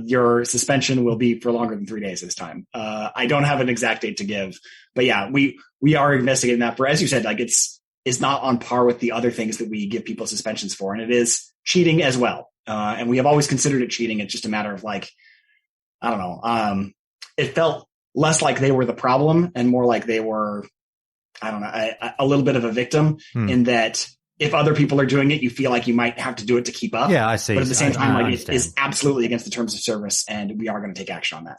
Your suspension will be for longer than 3 days this time. I don't have an exact date to give, but yeah, we are investigating that for, as you said, like it's not on par with the other things that we give people suspensions for. And it is cheating as well. And we have always considered it cheating. It's just a matter of like, I don't know. It felt less like they were the problem and more like they were, I don't know, a little bit of a victim in that if other people are doing it, you feel like you might have to do it to keep up. Yeah, I see. But at the same time, it is absolutely against the terms of service, and we are going to take action on that.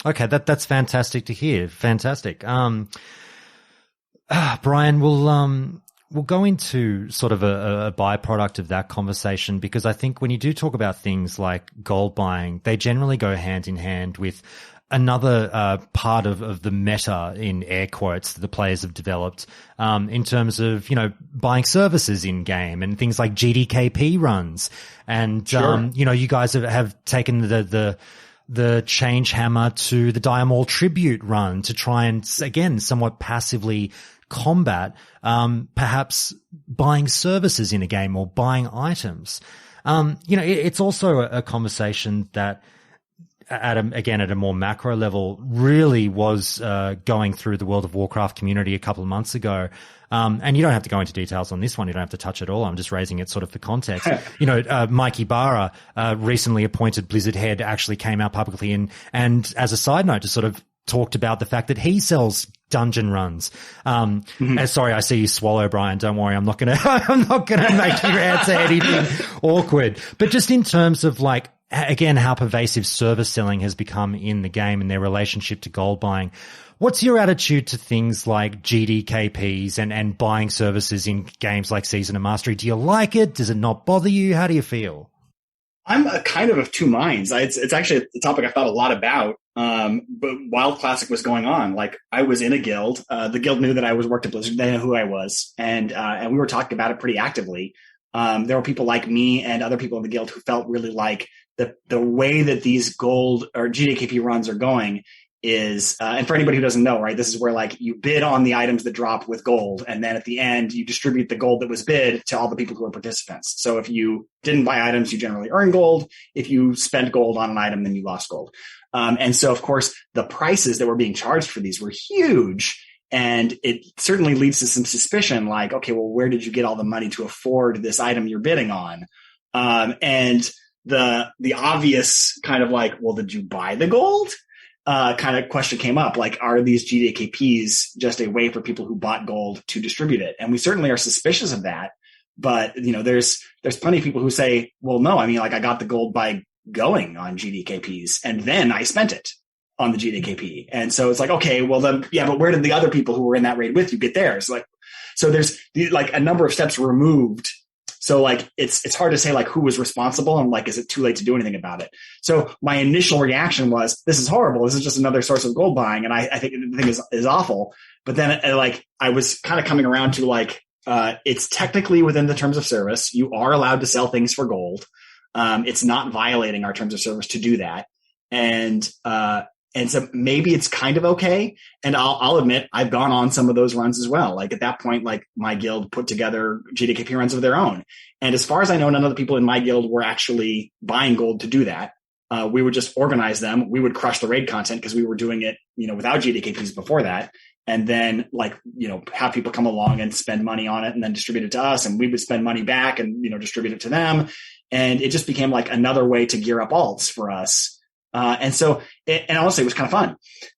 Okay, that's fantastic to hear. Fantastic. Brian, we'll go into sort of a byproduct of that conversation, because I think when you do talk about things like gold buying, they generally go hand in hand with another part of the meta, in air quotes, that the players have developed in terms of, buying services in game and things like GDKP runs. And, sure. You guys have taken the change hammer to the Diamol tribute run to try and, again, somewhat passively combat perhaps buying services in a game or buying items. It's also a conversation that at a more macro level really was going through the World of Warcraft community a couple of months ago. And you don't have to go into details on this one. You don't have to touch it all. I'm just raising it sort of for context. Mike Ibarra, recently appointed Blizzard head, actually came out publicly and as a side note, just sort of talked about the fact that he sells dungeon runs. Sorry, I see you swallow, Brian. Don't worry. I'm not going to make you answer anything awkward. But just in terms of like, again, how pervasive service selling has become in the game and their relationship to gold buying. What's your attitude to things like GDKPs and buying services in games like Season of Mastery? Do you like it? Does it not bother you? How do you feel? I'm kind of two minds. It's actually a topic I thought a lot about. But while Classic was going on, like I was in a guild. The guild knew that I worked at Blizzard. They knew who I was, and we were talking about it pretty actively. There were people like me and other people in the guild who felt really like the way that these gold or GDKP runs are going is, and for anybody who doesn't know, right, this is where like you bid on the items that drop with gold, and then at the end you distribute the gold that was bid to all the people who are participants. So if you didn't buy items, you generally earn gold. If you spent gold on an item, then you lost gold. And so of course the prices that were being charged for these were huge. And it certainly leads to some suspicion like, okay, well, where did you get all the money to afford this item you're bidding on? And the obvious kind of like, well, did you buy the gold? Kind of question came up, like, are these GDKPs just a way for people who bought gold to distribute it? And we certainly are suspicious of that. But, there's plenty of people who say, well, no, I mean, like I got the gold by going on GDKPs and then I spent it on the GDKP. And so it's like, okay, well then, yeah, but where did the other people who were in that raid with you get theirs? So there's like a number of steps removed. So like, it's hard to say like who was responsible and like, is it too late to do anything about it? So my initial reaction was, this is horrible. This is just another source of gold buying. And I think the thing is awful. But then like, I was kind of coming around to like, it's technically within the terms of service. You are allowed to sell things for gold. It's not violating our terms of service to do that. And so maybe it's kind of okay. And I'll admit I've gone on some of those runs as well. Like at that point, like my guild put together GDKP runs of their own. And as far as I know, none of the people in my guild were actually buying gold to do that. We would just organize them. We would crush the raid content because we were doing it, without GDKPs before that. And then have people come along and spend money on it and then distribute it to us. And we would spend money back and, distribute it to them. And it just became like another way to gear up alts for us. And honestly, it was kind of fun.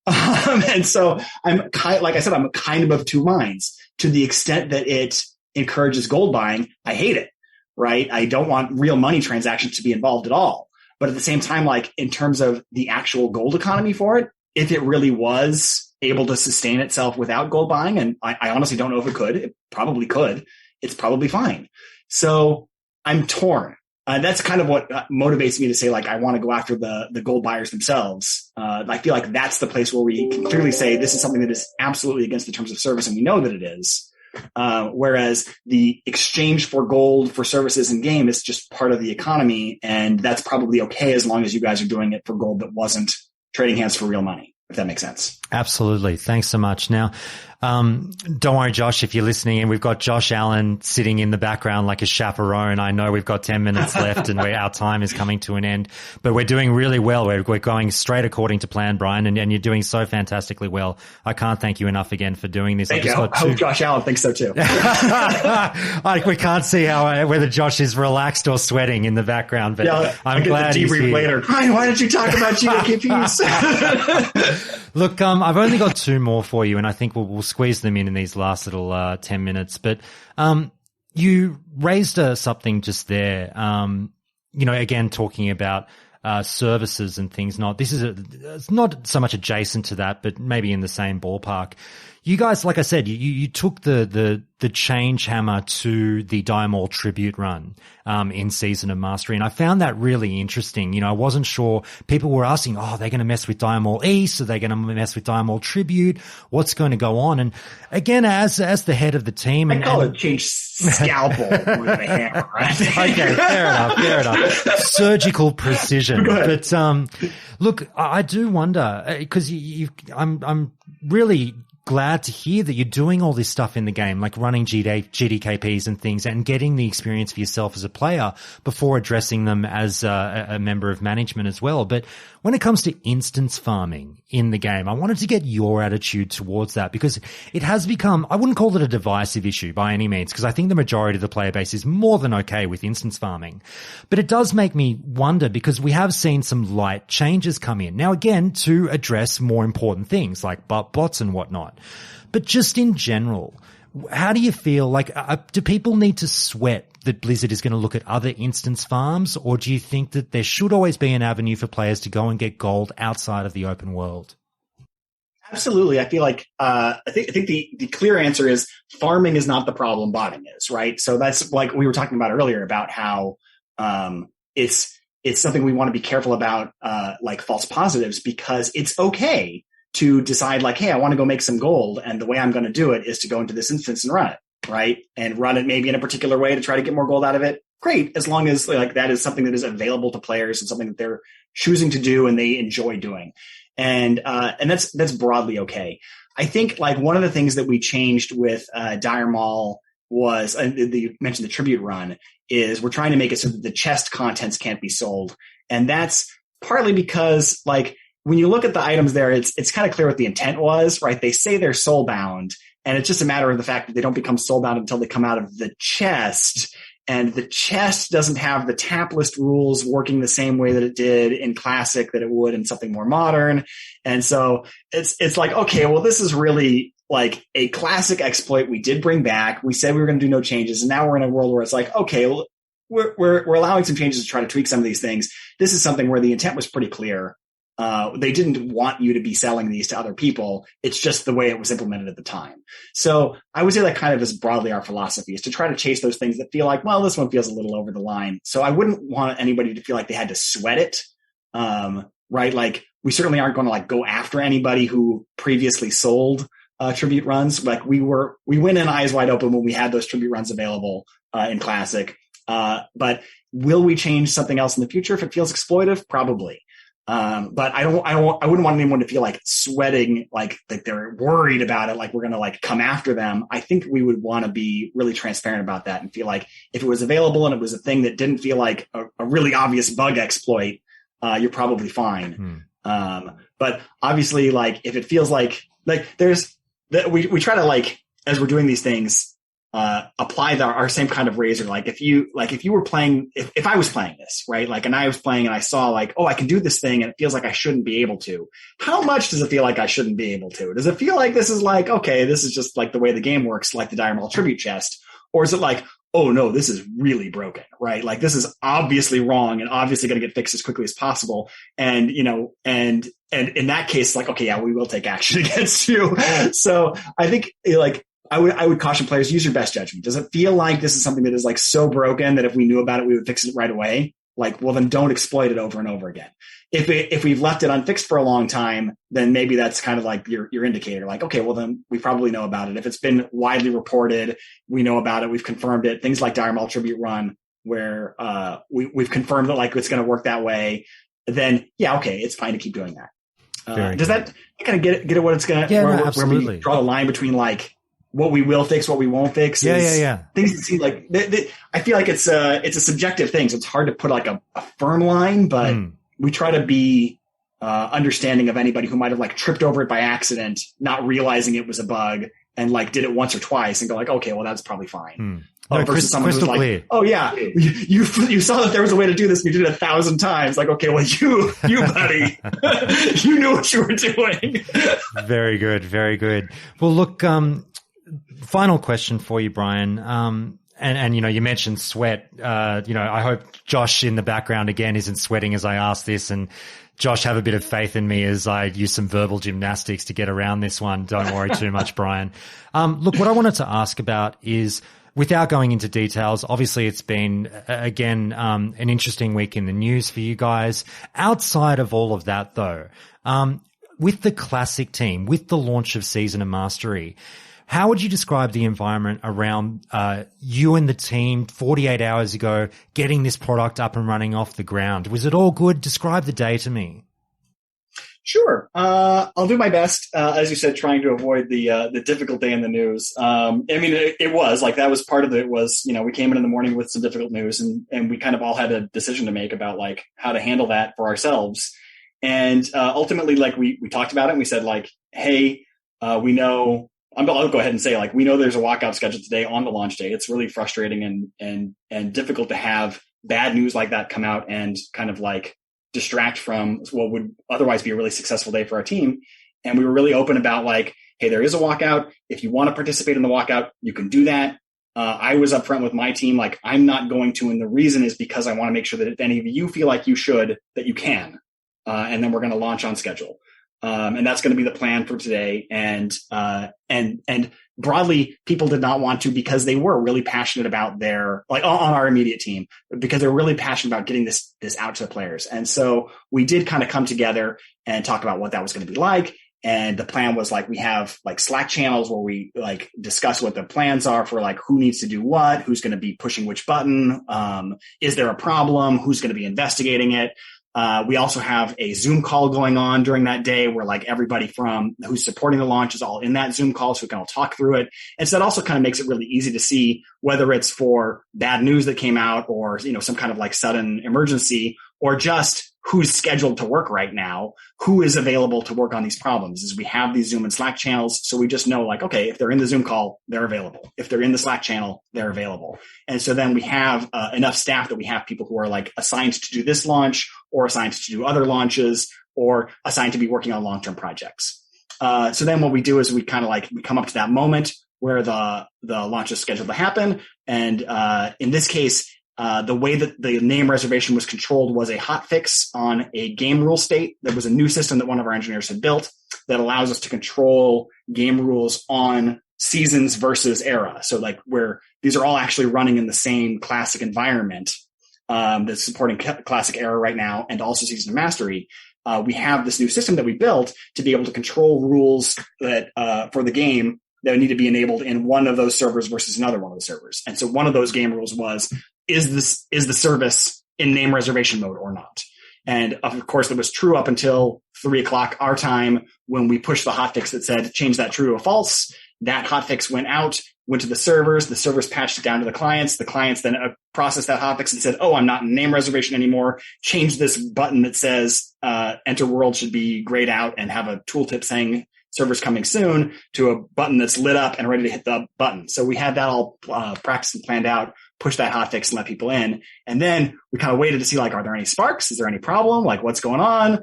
And so I'm kind of two minds. To the extent that it encourages gold buying, I hate it, right? I don't want real money transactions to be involved at all. But at the same time, like in terms of the actual gold economy for it, if it really was able to sustain itself without gold buying, and I honestly don't know if it could, it probably could, it's probably fine. So I'm torn. That's kind of what motivates me to say, like, I want to go after the gold buyers themselves. I feel like that's the place where we can clearly say this is something that is absolutely against the terms of service, and we know that it is. Whereas the exchange for gold for services in game is just part of the economy, and that's probably okay as long as you guys are doing it for gold that wasn't trading hands for real money, if that makes sense. Absolutely. Thanks so much. Now, don't worry, Josh, if you're listening, and we've got Josh Allen sitting in the background like a chaperone. I know we've got 10 minutes left and our time is coming to an end, but we're doing really well. We're going straight according to plan, Brian, and you're doing so fantastically well. I can't thank you enough again for doing this. Thank you. I hope Josh Allen thinks so too. We can't see whether Josh is relaxed or sweating in the background, but yeah, I'm glad he's here. Later. Brian, why did you talk about GDKPs? Look, I've only got two more for you, and I think we'll squeeze them in these last little 10 minutes. But you raised something just there, again, talking about services and things. It's not so much adjacent to that, but maybe in the same ballpark. You guys, like I said, you took the change hammer to the Diamol tribute run in Season of Mastery, and I found that really interesting. I wasn't sure. People were asking, "Oh, they're going to mess with Diamol East? Are they going to mess with Diamol Tribute? What's going to go on?" And again, as the head of the team, I call it change scalpel with a hammer, right? Okay, fair enough. Surgical precision. But look, I do wonder because I'm really glad to hear that you're doing all this stuff in the game, like running GDKPs and things and getting the experience for yourself as a player before addressing them as a member of management as well. But when it comes to instance farming in the game, I wanted to get your attitude towards that, because it has become, I wouldn't call it a divisive issue by any means, because I think the majority of the player base is more than okay with instance farming. But it does make me wonder, because we have seen some light changes come in. Now, again, to address more important things like bots and whatnot. But just in general, how do you feel? Like, do people need to sweat that Blizzard is going to look at other instance farms, or do you think that there should always be an avenue for players to go and get gold outside of the open world? Absolutely. I feel like I think the clear answer is farming is not the problem, botting is, right? So that's like we were talking about earlier about how it's something we want to be careful about, like false positives, because it's okay to decide like, hey, I want to go make some gold, and the way I'm going to do it is to go into this instance and run it, right? And run it maybe in a particular way to try to get more gold out of it. Great, as long as like that is something that is available to players and something that they're choosing to do and they enjoy doing. And that's broadly okay. I think like one of the things that we changed with Dire Maul was, you mentioned the tribute run, is we're trying to make it so that the chest contents can't be sold. And that's partly because like when you look at the items there, it's kind of clear what the intent was, right? They say they're soulbound, and it's just a matter of the fact that they don't become soulbound until they come out of the chest. And the chest doesn't have the tap list rules working the same way that it did in Classic that it would in something more modern. And so it's like, okay, well, this is really like a Classic exploit we did bring back. We said we were going to do no changes. And now we're in a world where it's like, okay, well, we're allowing some changes to try to tweak some of these things. This is something where the intent was pretty clear. They didn't want you to be selling these to other people. It's just the way it was implemented at the time. So I would say that kind of is broadly our philosophy, is to try to chase those things that feel like, well, this one feels a little over the line. So I wouldn't want anybody to feel like they had to sweat it. Right. Like we certainly aren't going to like go after anybody who previously sold tribute runs. Like we went in eyes wide open when we had those tribute runs available in Classic. But will we change something else in the future if it feels exploitive? Probably. But I wouldn't want anyone to feel like sweating, like they're worried about it, like we're going to like come after them. I think we would want to be really transparent about that and feel like if it was available and it was a thing that didn't feel like a really obvious bug exploit, you're probably fine. But obviously, like if it feels like there's that we try to like, as we're doing these things, apply our same kind of razor. Like if you were playing, if I was playing this, right? Like, and I was playing and I saw like, oh, I can do this thing and it feels like I shouldn't be able to. How much does it feel like I shouldn't be able to? Does it feel like this is like, okay, this is just like the way the game works, like the Dire Maul tribute chest? Or is it like, oh no, this is really broken, right? Like this is obviously wrong and obviously going to get fixed as quickly as possible. And, you know, and in that case, like, okay, yeah, we will take action against you. So I think like, I would caution players, use your best judgment. Does it feel like this is something that is like so broken that if we knew about it, we would fix it right away? Like, well, then don't exploit it over and over again. If we've left it unfixed for a long time, then maybe that's kind of like your indicator. Like, okay, well then we probably know about it. If it's been widely reported, we know about it. We've confirmed it. Things like Dire Maul Tribute Run, where we've confirmed that like it's going to work that way. Then yeah, okay, it's fine to keep doing that. Does that kind of get at what it's going to? Yeah, where we draw the line between like what we will fix, what we won't fix. Yeah. Things that seem like I feel like it's a subjective thing, so it's hard to put like a firm line. But we try to be understanding of anybody who might have like tripped over it by accident, not realizing it was a bug, and like did it once or twice, and go like, okay, well that's probably fine. Versus someone who's like, oh yeah, you saw that there was a way to do this, and you did it 1,000 times. Like, okay, well you buddy, you knew what you were doing. Very good, very good. Well, look. Final question for you, Brian. And you know, you mentioned sweat. I hope Josh in the background again isn't sweating as I ask this. And Josh, have a bit of faith in me as I use some verbal gymnastics to get around this one. Don't worry too much, Brian. Look, what I wanted to ask about is, without going into details, obviously it's been, again, an interesting week in the news for you guys. Outside of all of that, though, with the Classic team, with the launch of Season of Mastery, how would you describe the environment around you and the team 48 hours ago getting this product up and running off the ground? Was it all good? Describe the day to me. Sure. I'll do my best. As you said, trying to avoid the difficult day in the news. I mean, it was like, that was part of it was, we came in the morning with some difficult news and we kind of all had a decision to make about like how to handle that for ourselves. And, ultimately, like we talked about it and we said like, hey, we know, I'll go ahead and say like, we know there's a walkout scheduled today on the launch day. It's really frustrating and difficult to have bad news like that come out and kind of like distract from what would otherwise be a really successful day for our team. And we were really open about like, hey, there is a walkout. If you want to participate in the walkout, you can do that. I was upfront with my team, like I'm not going to, and the reason is because I want to make sure that if any of you feel like you should, that you can. And then we're going to launch on schedule. And that's going to be the plan for today. And broadly, people did not want to because they were really passionate about their, like on our immediate team, because they're really passionate about getting this out to the players. And so we did kind of come together and talk about what that was going to be like. And the plan was like, we have like Slack channels where we like discuss what the plans are for like who needs to do what, who's going to be pushing which button. Is there a problem? Who's going to be investigating it? We also have a Zoom call going on during that day where like everybody from who's supporting the launch is all in that Zoom call. So we can all talk through it. And so that also kind of makes it really easy to see whether it's for bad news that came out or, some kind of like sudden emergency or just who's scheduled to work right now, who is available to work on these problems is we have these Zoom and Slack channels. So we just know like, okay, if they're in the Zoom call, they're available. If they're in the Slack channel, they're available. And so then we have enough staff that we have people who are like assigned to do this launch or assigned to do other launches or assigned to be working on long-term projects. So then what we do is we kind of like, we come up to that moment where the launch is scheduled to happen. And in this case, the way that the name reservation was controlled was a hotfix on a game rule state. There was a new system that one of our engineers had built that allows us to control game rules on seasons versus era. So like where these are all actually running in the same classic environment that's supporting classic era right now and also season of mastery. We have this new system that we built to be able to control rules that for the game that need to be enabled in one of those servers versus another one of the servers. And so one of those game rules was, is the service in name reservation mode or not? And of course, that was true up until 3:00 our time when we pushed the hotfix that said, change that true to a false. That hotfix went out, went to the servers patched it down to the clients then processed that hotfix and said, oh, I'm not in name reservation anymore. Change this button that says, enter world should be grayed out and have a tooltip saying servers coming soon to a button that's lit up and ready to hit the button. So we had that all practiced and planned out, push that hotfix and let people in. And then we kind of waited to see like, are there any sparks? Is there any problem? Like what's going on?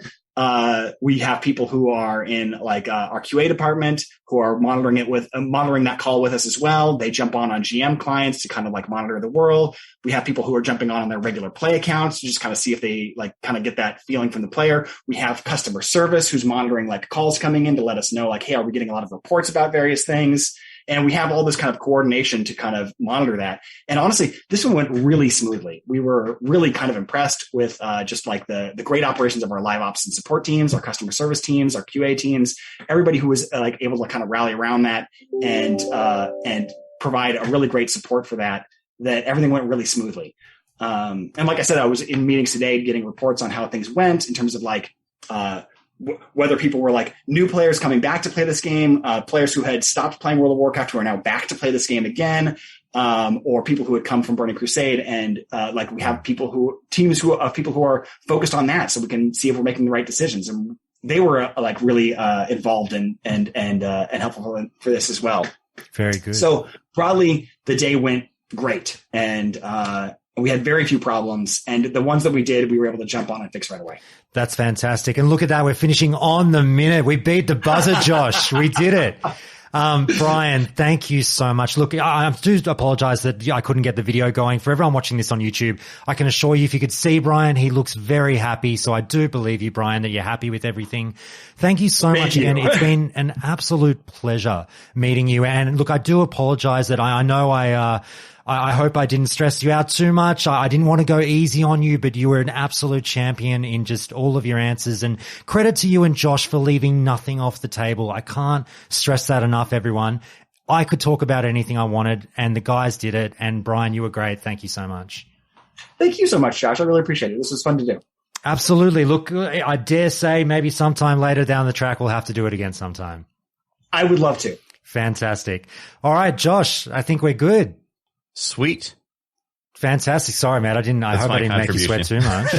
We have people who are in like our QA department who are monitoring that call with us as well. They jump on GM clients to kind of like monitor the world. We have people who are jumping on their regular play accounts to just kind of see if they like kind of get that feeling from the player. We have customer service who's monitoring like calls coming in to let us know like, hey, are we getting a lot of reports about various things? And we have all this kind of coordination to kind of monitor that. And honestly, this one went really smoothly. We were really kind of impressed with just like the great operations of our live ops and support teams, our customer service teams, our QA teams, everybody who was like able to kind of rally around that and provide a really great support for that everything went really smoothly. And like I said, I was in meetings today getting reports on how things went in terms of like, whether people were like new players coming back to play this game, players who had stopped playing World of Warcraft who are now back to play this game again, or people who had come from Burning Crusade. And like we have teams of people who are focused on that, so we can see if we're making the right decisions. And they were like really involved and helpful for this as well. Very good. So broadly, the day went great, and we had very few problems, and the ones that we did, we were able to jump on and fix right away. That's fantastic. And look at that. We're finishing on the minute. We beat the buzzer, Josh. We did it. Brian, thank you so much. Look, I do apologize that I couldn't get the video going. For everyone watching this on YouTube, I can assure you, if you could see Brian, he looks very happy. So I do believe you, Brian, that you're happy with everything. Thank you so much again. It's been an absolute pleasure meeting you. And look, I do apologize that I know I hope I didn't stress you out too much. I didn't want to go easy on you, but you were an absolute champion in just all of your answers. And credit to you and Josh for leaving nothing off the table. I can't stress that enough, everyone. I could talk about anything I wanted, and the guys did it. And Brian, you were great. Thank you so much. Thank you so much, Josh. I really appreciate it. This was fun to do. Absolutely. Look, I dare say maybe sometime later down the track we'll have to do it again sometime. I would love to. Fantastic. All right, Josh, I think we're good. Sweet. Fantastic. Sorry, Matt. I hope I didn't make you sweat too much.